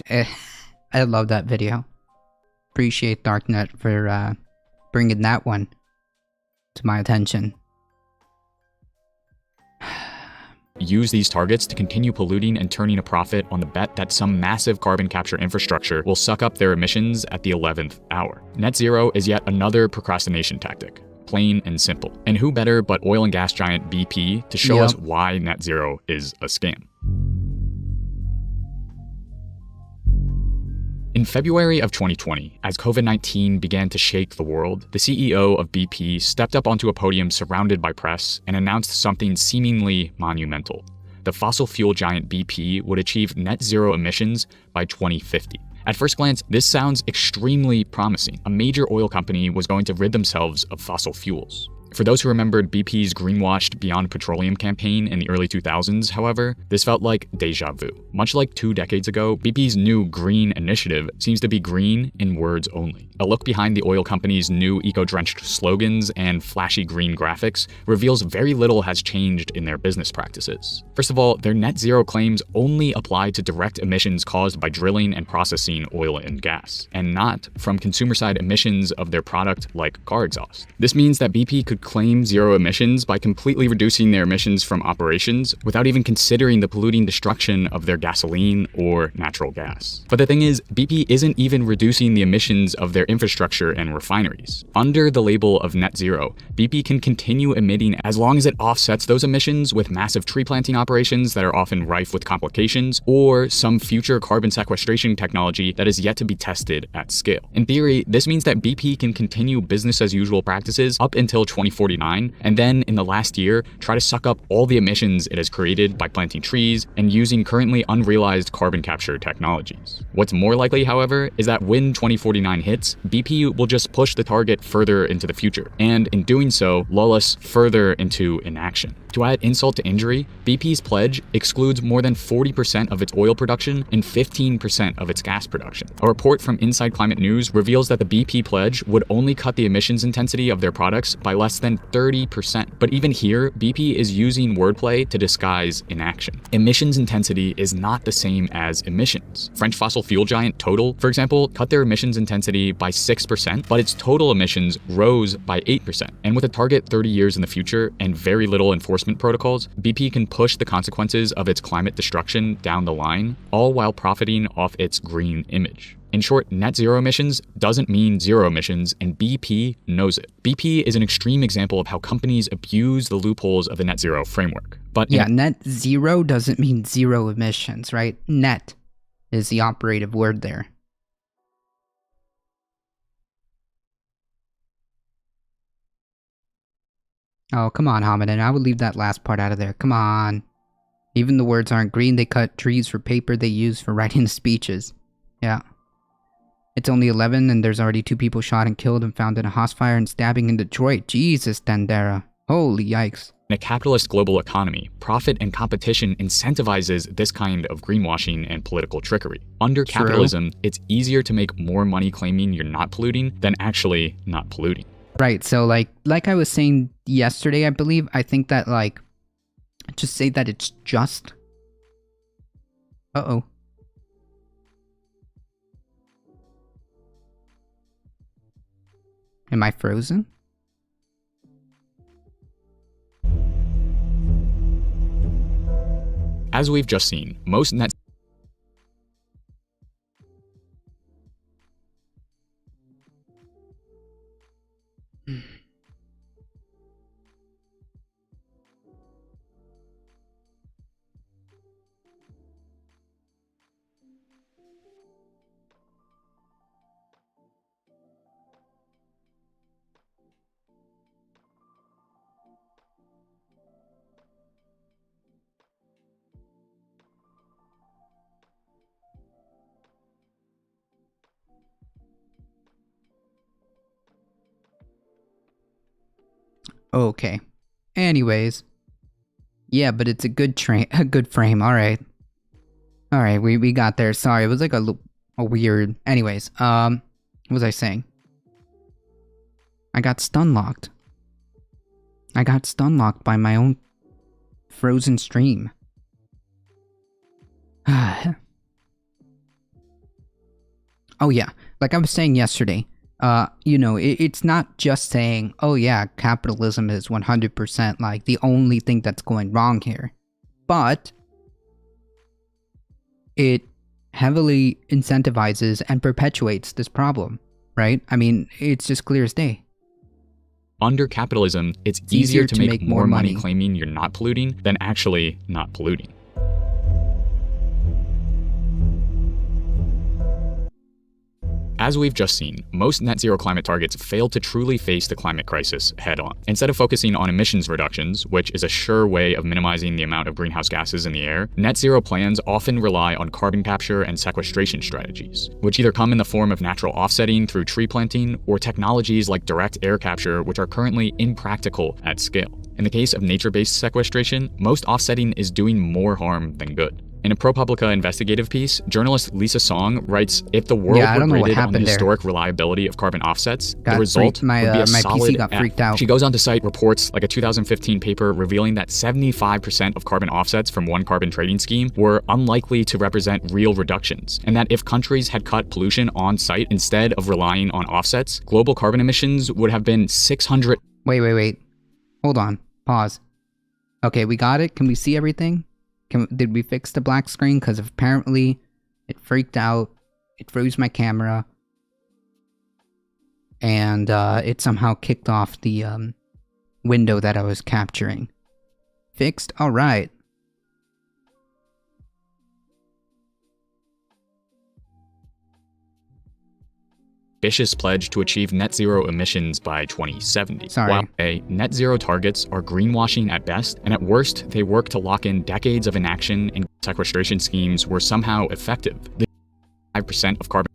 I love that video. Appreciate Darknet for bringing that one to my attention. Use these targets to continue polluting and turning a profit on the bet that some massive carbon capture infrastructure will suck up their emissions at the 11th hour. Net zero is yet another procrastination tactic, plain and simple. And who better but oil and gas giant BP to show us why net zero is a scam. In February of 2020, as COVID-19 began to shake the world, the CEO of BP stepped up onto a podium surrounded by press and announced something seemingly monumental. The fossil fuel giant BP would achieve net zero emissions by 2050. At first glance, this sounds extremely promising. A major oil company was going to rid themselves of fossil fuels. For those who remembered BP's greenwashed Beyond Petroleum campaign in the early 2000s, however, this felt like deja vu. Much like 2 decades ago, BP's new green initiative seems to be green in words only. A look behind the oil company's new eco-drenched slogans and flashy green graphics reveals very little has changed in their business practices. First of all, their net zero claims only apply to direct emissions caused by drilling and processing oil and gas, and not from consumer-side emissions of their product like car exhaust. This means that BP could could claim zero emissions by completely reducing their emissions from operations without even considering the polluting destruction of their gasoline or natural gas. But the thing is, BP isn't even reducing the emissions of their infrastructure and refineries. Under the label of net zero, BP can continue emitting as long as it offsets those emissions with massive tree planting operations that are often rife with complications, or some future carbon sequestration technology that is yet to be tested at scale. In theory, this means that BP can continue business as usual practices up until 2049, and then in the last year, try to suck up all the emissions it has created by planting trees and using currently unrealized carbon capture technologies. What's more likely, however, is that when 2049 hits, BP will just push the target further into the future, and in doing so, lull us further into inaction. To add insult to injury, BP's pledge excludes more than 40% of its oil production and 15% of its gas production. A report from Inside Climate News reveals that the BP pledge would only cut the emissions intensity of their products by less than 30%. But even here, BP is using wordplay to disguise inaction. Emissions intensity is not the same as emissions. French fossil fuel giant Total, for example, cut their emissions intensity by 6%, but its total emissions rose by 8%. And with a target 30 years in the future and very little enforcement protocols, BP can push the consequences of its climate destruction down the line, all while profiting off its green image. In short, net zero emissions doesn't mean zero emissions, and BP knows it. BP is an extreme example of how companies abuse the loopholes of the net zero framework. But yeah, net zero doesn't mean zero emissions, right? Net is the operative word there. Oh, come on, Hamiden. I would leave that last part out of there. Come on. Even the words aren't green. They cut trees for paper they use for writing speeches. Yeah. It's only 11 and there's already 2 people shot and killed and found in a house fire and stabbing in Detroit. Jesus, Dandera. Holy yikes. In a capitalist global economy, profit and competition incentivizes this kind of greenwashing and political trickery. Under capitalism, it's easier to make more money claiming you're not polluting than actually not polluting. Right, so like I was saying yesterday, I believe, I think that just say that it's just. Uh-oh. Am I frozen? As we've just seen, most net Okay. Anyways. Yeah, but it's a good frame. All right. All right, we got there. Sorry, it was like a weird. Anyways, what was I saying? I got stun locked. I got stun locked by my own frozen stream. Oh yeah, like I was saying yesterday. It's not just saying, oh yeah, capitalism is 100% like the only thing that's going wrong here. But it heavily incentivizes and perpetuates this problem, right? I mean, it's just clear as day. Under capitalism, it's easier to make more money claiming you're not polluting than actually not polluting. As we've just seen, most net zero climate targets fail to truly face the climate crisis head on. Instead of focusing on emissions reductions, which is a sure way of minimizing the amount of greenhouse gases in the air, net zero plans often rely on carbon capture and sequestration strategies, which either come in the form of natural offsetting through tree planting or technologies like direct air capture, which are currently impractical at scale. In the case of nature-based sequestration, most offsetting is doing more harm than good. In a ProPublica investigative piece, journalist Lisa Song writes, if the world were graded on the historic reliability of carbon offsets, the result would be a solid PC got freaked out. She goes on to cite reports like a 2015 paper revealing that 75% of carbon offsets from one carbon trading scheme were unlikely to represent real reductions, and that if countries had cut pollution on site instead of relying on offsets, global carbon emissions would have been 600. Wait. Hold on. Pause. Okay, we got it. Can we see everything? Did we fix the black screen? Because apparently it freaked out. It froze my camera. And it somehow kicked off the window that I was capturing. Fixed? Alright. Ambitious pledge to achieve net zero emissions by 2070. Sorry. While net zero targets are greenwashing at best, and at worst, they work to lock in decades of inaction and sequestration schemes were somehow effective. The 5% of carbon.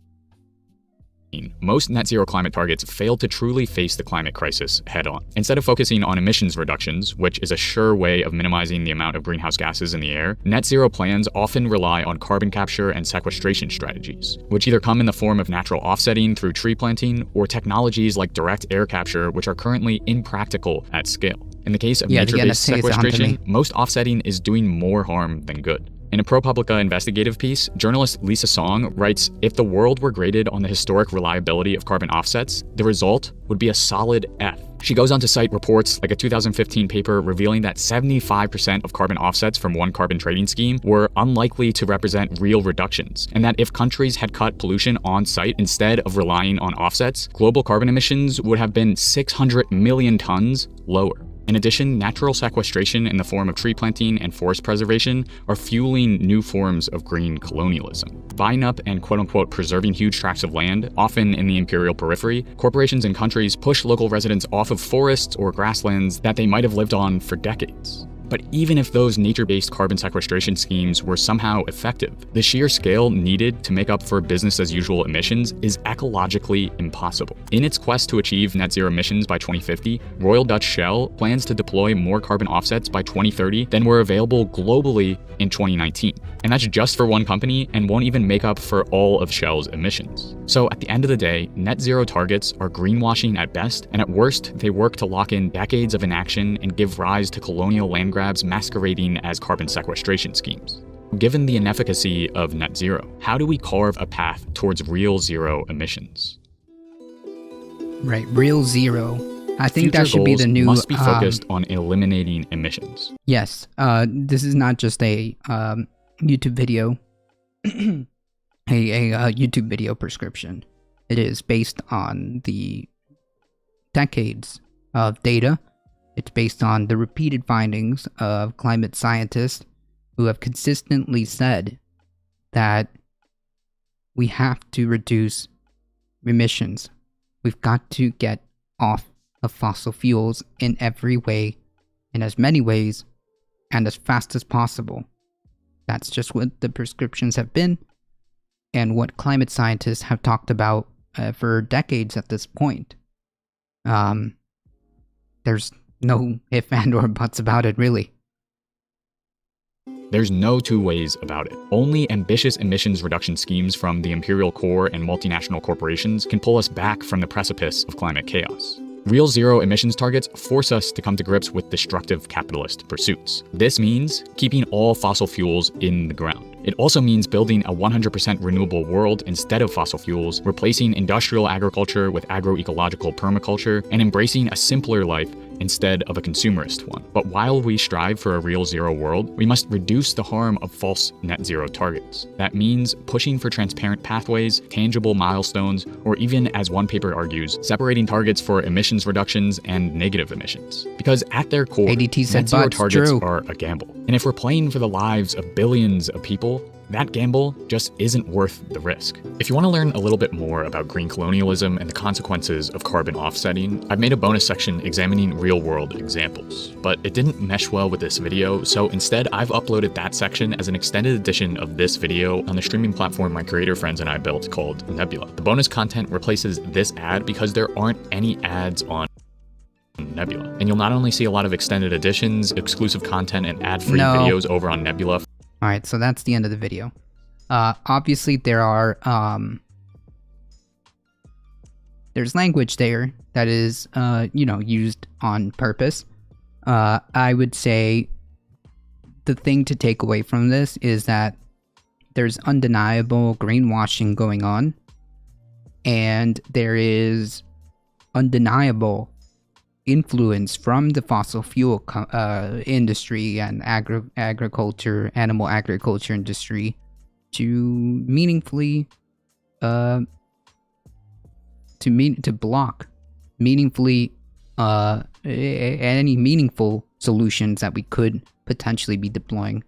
Most net zero climate targets fail to truly face the climate crisis head on. Instead of focusing on emissions reductions, which is a sure way of minimizing the amount of greenhouse gases in the air, net zero plans often rely on carbon capture and sequestration strategies, which either come in the form of natural offsetting through tree planting or technologies like direct air capture, which are currently impractical at scale. In the case of nature-based sequestration, most offsetting is doing more harm than good. In a ProPublica investigative piece, journalist Lisa Song writes, if the world were graded on the historic reliability of carbon offsets, the result would be a solid F. She goes on to cite reports like a 2015 paper revealing that 75% of carbon offsets from one carbon trading scheme were unlikely to represent real reductions, and that if countries had cut pollution on site instead of relying on offsets, global carbon emissions would have been 600 million tons lower. In addition, natural sequestration in the form of tree planting and forest preservation are fueling new forms of green colonialism. Buying up and quote-unquote preserving huge tracts of land, often in the imperial periphery, corporations and countries push local residents off of forests or grasslands that they might have lived on for decades. But even if those nature-based carbon sequestration schemes were somehow effective, the sheer scale needed to make up for business-as-usual emissions is ecologically impossible. In its quest to achieve net zero emissions by 2050, Royal Dutch Shell plans to deploy more carbon offsets by 2030 than were available globally in 2019. And that's just for one company and won't even make up for all of Shell's emissions. So at the end of the day, net zero targets are greenwashing at best, and at worst, they work to lock in decades of inaction and give rise to colonial land grabs masquerading as carbon sequestration schemes. Given the inefficacy of net zero, how do we carve a path towards real zero emissions? Right, real zero. I think Future that should be the new... must be focused on eliminating emissions. Yes, this is not just a YouTube video, a YouTube video prescription. It is based on the decades of data. It's based on the repeated findings of climate scientists who have consistently said that we have to reduce emissions. We've got to get off of fossil fuels in every way, in as many ways, and as fast as possible. That's just what the prescriptions have been, and what climate scientists have talked about for decades at this point. There's no if and or buts about it, really. There's no two ways about it. Only ambitious emissions reduction schemes from the imperial core and multinational corporations can pull us back from the precipice of climate chaos. Real zero emissions targets force us to come to grips with destructive capitalist pursuits. This means keeping all fossil fuels in the ground. It also means building a 100% renewable world instead of fossil fuels, replacing industrial agriculture with agroecological permaculture, and embracing a simpler life instead of a consumerist one. But while we strive for a real zero world, we must reduce the harm of false net zero targets. That means pushing for transparent pathways, tangible milestones, or even, as one paper argues, separating targets for emissions reductions and negative emissions. Because at their core, ADT said net zero butts, targets true. are a gamble. And if we're playing for the lives of billions of people, that gamble just isn't worth the risk. If you want to learn a little bit more about green colonialism and the consequences of carbon offsetting, I've made a bonus section examining real-world examples. But it didn't mesh well with this video, so instead I've uploaded that section as an extended edition of this video on the streaming platform my creator friends and I built called Nebula. The bonus content replaces this ad because there aren't any ads on Nebula. And you'll not only see a lot of extended editions, exclusive content, and ad-free videos over on Nebula. Alright, so that's the end of the video. Obviously there are, there's language there that is, used on purpose. I would say the thing to take away from this is that there's undeniable greenwashing going on, and there is undeniable influence from the fossil fuel industry and agriculture, animal agriculture industry to meaningfully to block meaningfully any meaningful solutions that we could potentially be deploying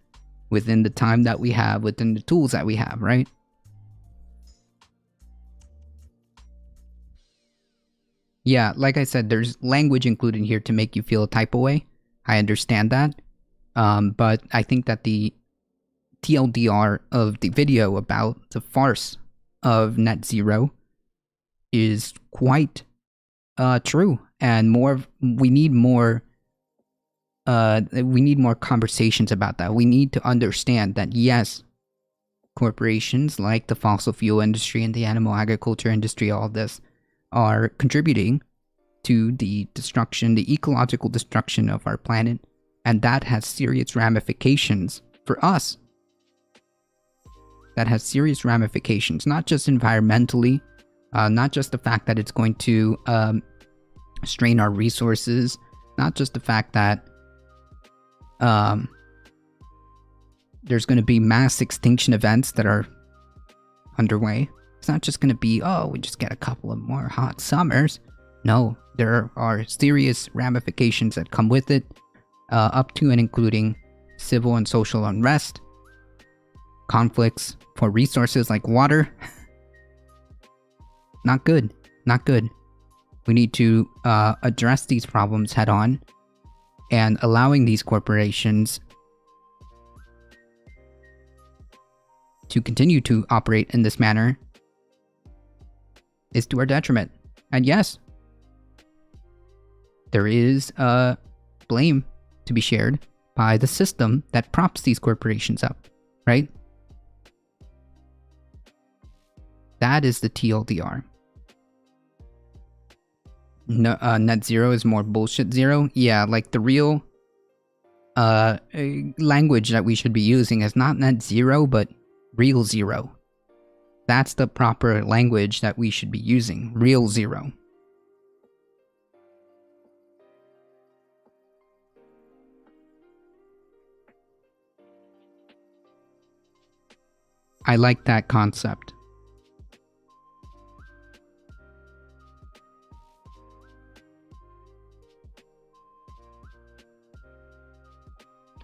within the time that we have, within the tools that we have, right? Yeah, like I said, there's language included here to make you feel a type of way. I understand that. But I think that the TLDR of the video about the farce of net zero is quite true, and we need more conversations about that. We need to understand that, yes, corporations like the fossil fuel industry and the animal agriculture industry, all this, are contributing to the destruction, the ecological destruction of our planet, and that has serious ramifications for us. That has serious ramifications, not just environmentally, not just the fact that it's going to strain our resources, not just the fact that there's going to be mass extinction events that are underway. It's not just going to be, oh, we just get a couple of more hot summers. No, there are serious ramifications that come with it, up to and including civil and social unrest, conflicts for resources like water. Not good. Not good. We need to address these problems head on, and allowing these corporations to continue to operate in this manner is to our detriment. And yes, there is blame to be shared by the system that props these corporations up, right? That is the TLDR. No, net zero is more bullshit zero. Yeah, like the real language that we should be using is not net zero, but real zero. That's the proper language that we should be using. Real zero. I like that concept.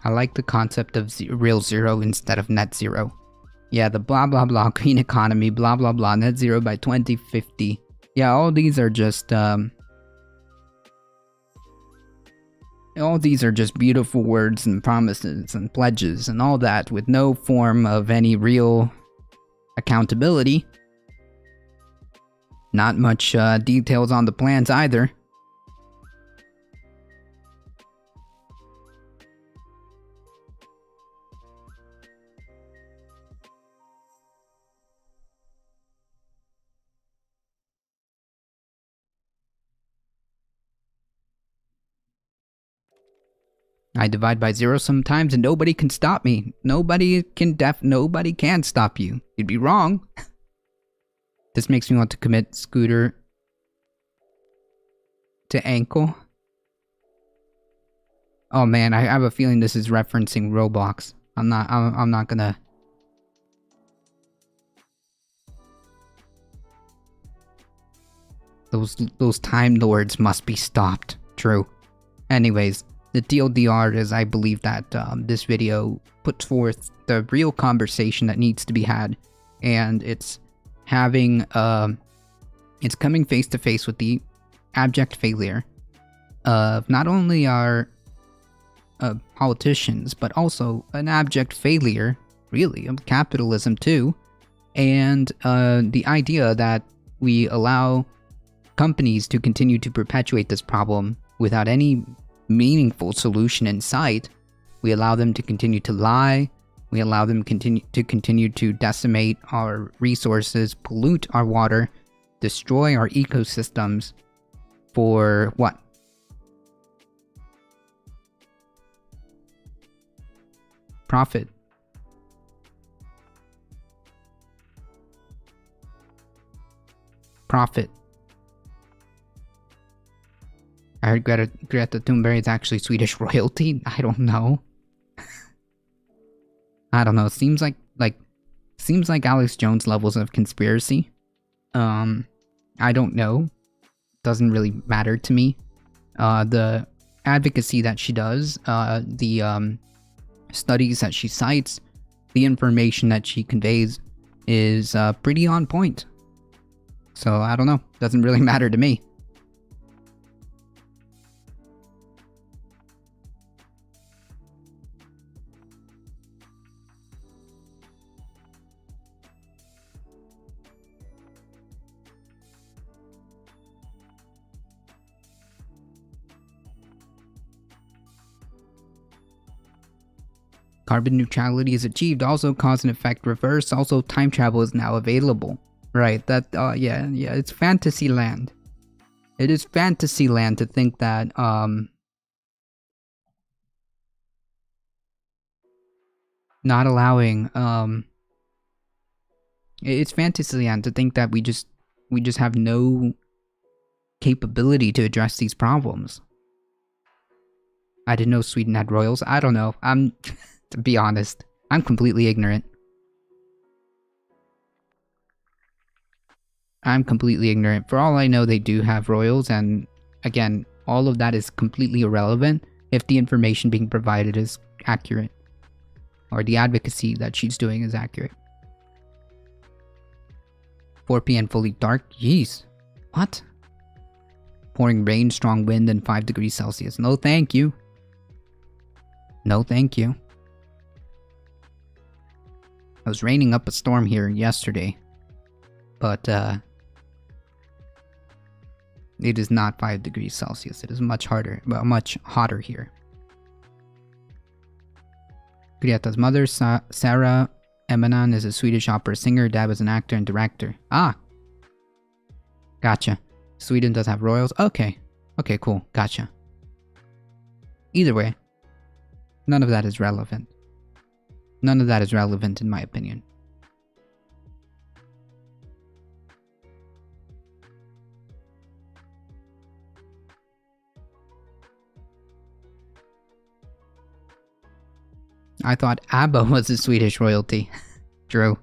I like the concept of real zero instead of net zero. Yeah, the blah blah blah green economy, blah blah blah, net zero by 2050. Yeah, all these are just beautiful words and promises and pledges and all that, with no form of any real accountability. Not much details on the plans either. I divide by zero sometimes and nobody can stop me. Nobody can stop you. You'd be wrong. This makes me want to commit scooter to ankle. Oh man, I have a feeling this is referencing Roblox. I'm not gonna. Those Time Lords must be stopped. True. Anyways, the TLDR is, I believe that this video puts forth the real conversation that needs to be had, and it's having it's coming face to face with the abject failure of not only our politicians, but also an abject failure, really, of capitalism too, and the idea that we allow companies to continue to perpetuate this problem without any meaningful solution in sight. We allow them to continue to lie. We allow them to continue to decimate our resources, pollute our water, destroy our ecosystems for what? Profit. Profit. I heard Greta Thunberg is actually Swedish royalty. I don't know. I don't know. Seems like Alex Jones levels of conspiracy. I don't know. Doesn't really matter to me. The advocacy that she does, the studies that she cites, the information that she conveys is pretty on point. So I don't know. Doesn't really matter to me. Carbon neutrality is achieved. Also, cause and effect reverse. Also, time travel is now available. Right, that, yeah, it's fantasy land. It is fantasy land to think that, not allowing, it's fantasy land to think that we just have no capability to address these problems. I didn't know Sweden had royals. I don't know. To be honest, I'm completely ignorant. I'm completely ignorant. For all I know, they do have royals, and again, all of that is completely irrelevant if the information being provided is accurate. Or the advocacy that she's doing is accurate. 4 p.m. fully dark? Jeez. What? Pouring rain, strong wind, and 5 degrees Celsius. No thank you. No thank you. It was raining up a storm here yesterday. But, it is not 5 degrees Celsius. It is much hotter here. Greta's mother, Sarah Emanan, is a Swedish opera singer. Dad was an actor and director. Ah! Gotcha. Sweden does have royals? Okay. Okay, cool. Gotcha. Either way, none of that is relevant. None of that is relevant in my opinion. I thought ABBA was a Swedish royalty. True.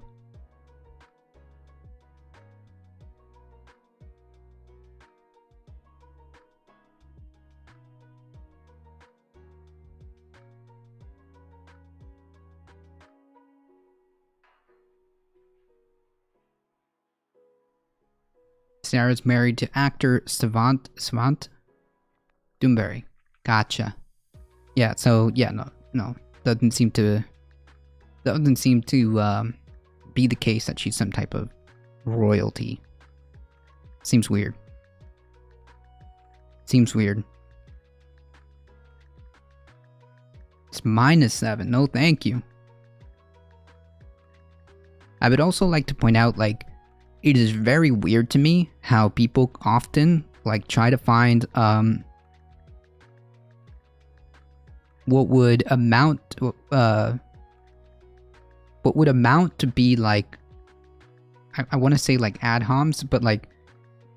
Sarah's married to actor Svante Thunberg. Gotcha. Yeah, so, yeah, no. Doesn't seem to be the case that she's some type of royalty. Seems weird. Seems weird. It's -7. No, thank you. I would also like to point out, like, it is very weird to me how people often, like, try to find, what would amount to be like, I want to say like ad homs, but like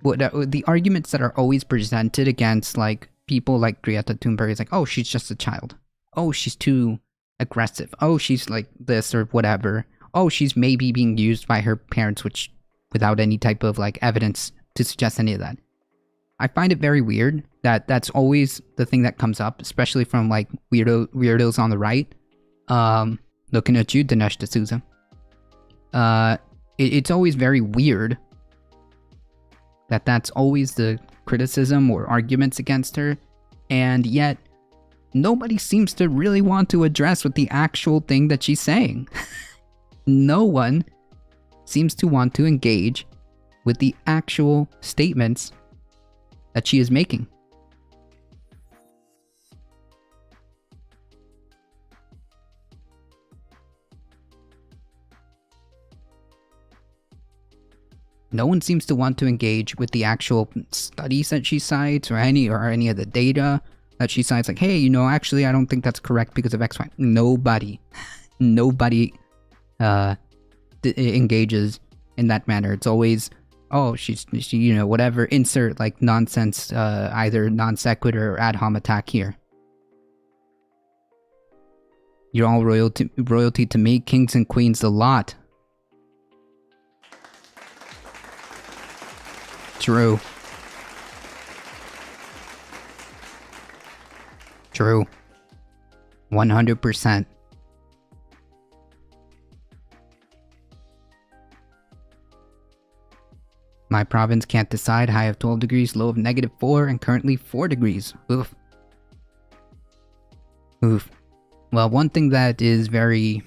what the arguments that are always presented against like people like Greta Thunberg is like, oh, she's just a child. Oh, she's too aggressive. Oh, she's like this or whatever. Oh, she's maybe being used by her parents, which without any type of like evidence to suggest any of that. I find it very weird that that's always the thing that comes up, especially from like weirdos on the right. Looking at you, Dinesh D'Souza. It's always very weird that that's always the criticism or arguments against her, and yet nobody seems to really want to address what the actual thing that she's saying. No one seems to want to engage with the actual statements that she is making. No one seems to want to engage with the actual studies that she cites or any of the data that she cites. Like, hey, actually, I don't think that's correct because of X, Y. Nobody engages in that manner. It's always, oh, she you know, whatever, insert like nonsense, either non sequitur or ad hom attack here. You're all royalty to me, kings and queens a lot. True. True. 100%. My province can't decide. High of 12 degrees, low of -4, and currently 4 degrees. Oof. Oof. Well, one thing that is very...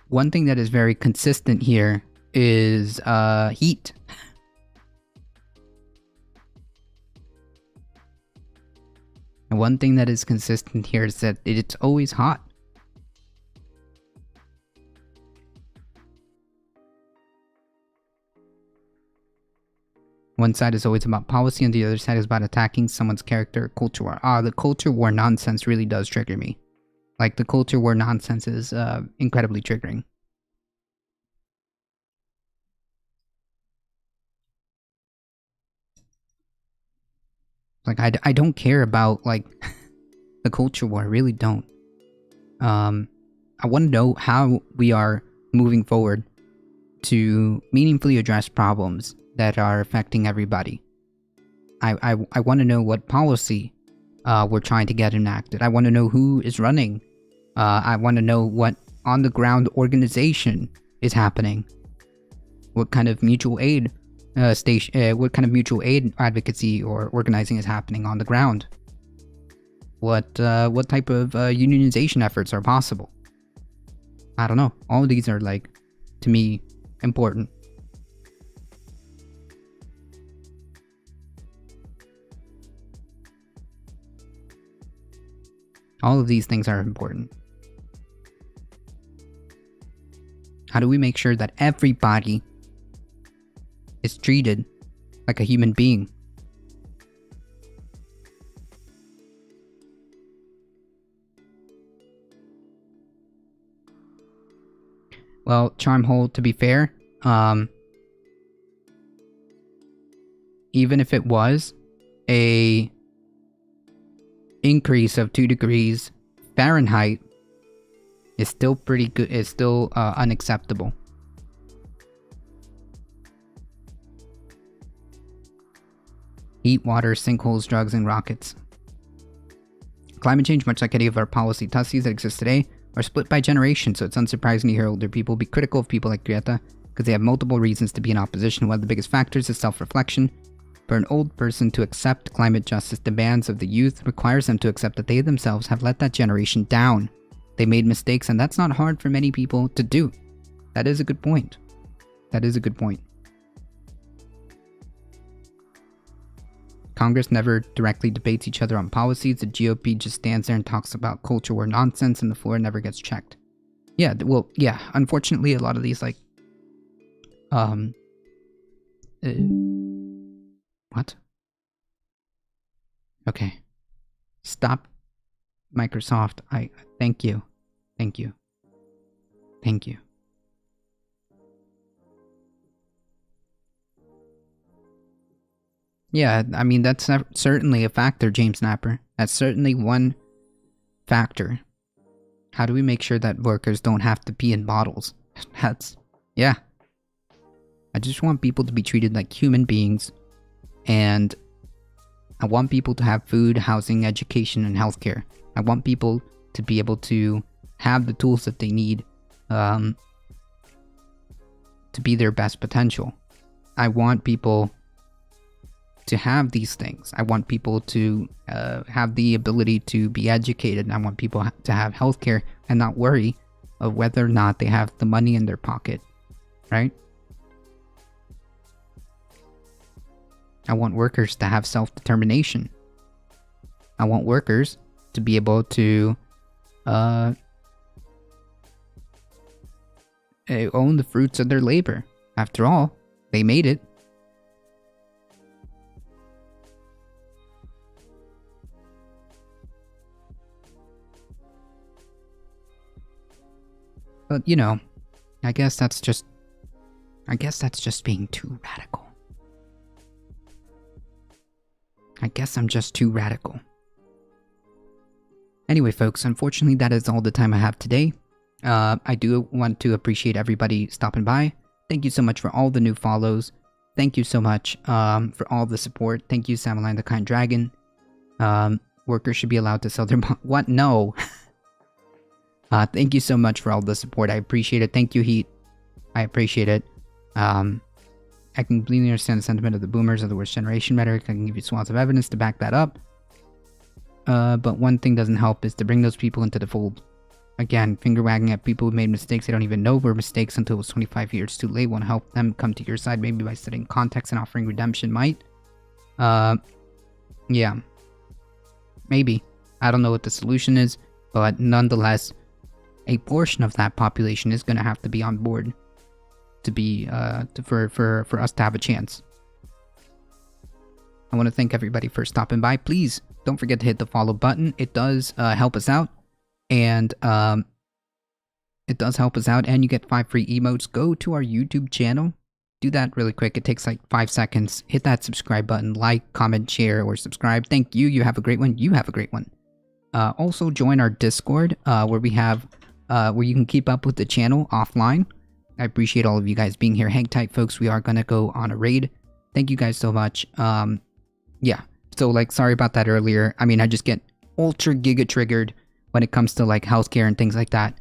One thing that is very consistent here is heat. And one thing that is consistent here is that it's always hot. One side is always about policy, and the other side is about attacking someone's character or culture war. The culture war nonsense really does trigger me. Like, the culture war nonsense is incredibly triggering. Like, I don't care about, like, the culture war. I really don't. I want to know how we are moving forward to meaningfully address problems that are affecting everybody. I want to know what policy we're trying to get enacted. I want to know who is running. I want to know what on-the-ground organization is happening. What kind of mutual aid what kind of mutual aid advocacy or organizing is happening on the ground? What type of unionization efforts are possible? I don't know. All of these are, like, to me, important. All of these things are important. How do we make sure that everybody is treated like a human being? Well, Charmhole, to be fair, even if it was a increase of 2 degrees Fahrenheit, is still pretty good. Is still unacceptable. Heat, water, sinkholes, drugs, and rockets. Climate change, much like any of our policy tussies that exist today, are split by generation, so it's unsurprising to hear older people be critical of people like Greta, because they have multiple reasons to be in opposition. One of the biggest factors is self-reflection. For an old person to accept climate justice demands of the youth requires them to accept that they themselves have let that generation down. They made mistakes, and that's not hard for many people to do. That is a good point. That is a good point. Congress never directly debates each other on policies. The GOP just stands there and talks about culture war nonsense, and the floor never gets checked. Yeah, well, yeah, unfortunately, a lot of these, like, what? Okay. Stop, Microsoft. Thank you. Thank you. Thank you. Yeah, I mean, that's certainly a factor, James Napper. That's certainly one factor. How do we make sure that workers don't have to pee in bottles? Yeah. I just want people to be treated like human beings, and I want people to have food, housing, education, and healthcare. I want people to be able to have the tools that they need to be their best potential. I want people to have these things. I want people to have the ability to be educated, and I want people to have healthcare and not worry of whether or not they have the money in their pocket, right? I want workers to have self-determination. I want workers to be able to own the fruits of their labor. After all, they made it. But, you know, I guess that's just being too radical. I guess I'm just too radical. Anyway, folks, unfortunately, that is all the time I have today. I do want to appreciate everybody stopping by. Thank you so much for all the new follows. Thank you so much for all the support. Thank you, Samaline the Kind Dragon. Workers should be allowed to sell their... What? No. Thank you so much for all the support. I appreciate it. Thank you, Heat. I appreciate it. I completely understand the sentiment of the boomers of the worst generation rhetoric. I can give you swaths of evidence to back that up. But one thing doesn't help is to bring those people into the fold. Again, finger wagging at people who made mistakes they don't even know were mistakes until it was 25 years too late won't help them come to your side, maybe by studying context and offering redemption might. Yeah. Maybe. I don't know what the solution is, but nonetheless, a portion of that population is going to have to be on board to be, for us to have a chance. I want to thank everybody for stopping by. Please don't forget to hit the follow button. It does help us out. And it does help us out, and you get 5 free emotes. Go to our YouTube channel. Do that really quick. It takes like 5 seconds. Hit that subscribe button. Like, comment, share, or subscribe. Thank you. You have a great one. You have a great one. Also, join our Discord, where we have, where you can keep up with the channel offline. I appreciate all of you guys being here. Hang tight, folks. We are going to go on a raid. Thank you guys so much. Yeah. So, like, sorry about that earlier. I mean, I just get ultra giga triggered when it comes to like healthcare and things like that.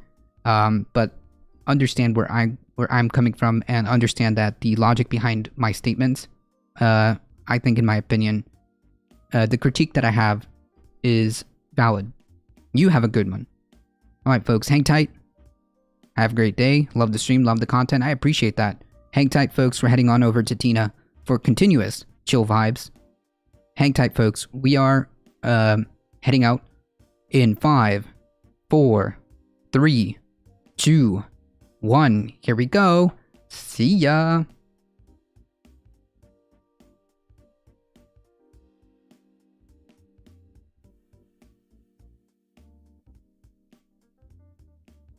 But understand where I'm coming from, and understand that the logic behind my statements, I think, in my opinion, the critique that I have is valid. You have a good one. Alright, folks, hang tight. Have a great day. Love the stream, love the content. I appreciate that. Hang tight, folks. We're heading on over to Tina for continuous chill vibes. Hang tight, folks. We are heading out in 5, 4, 3, 2, 1. Here we go. See ya.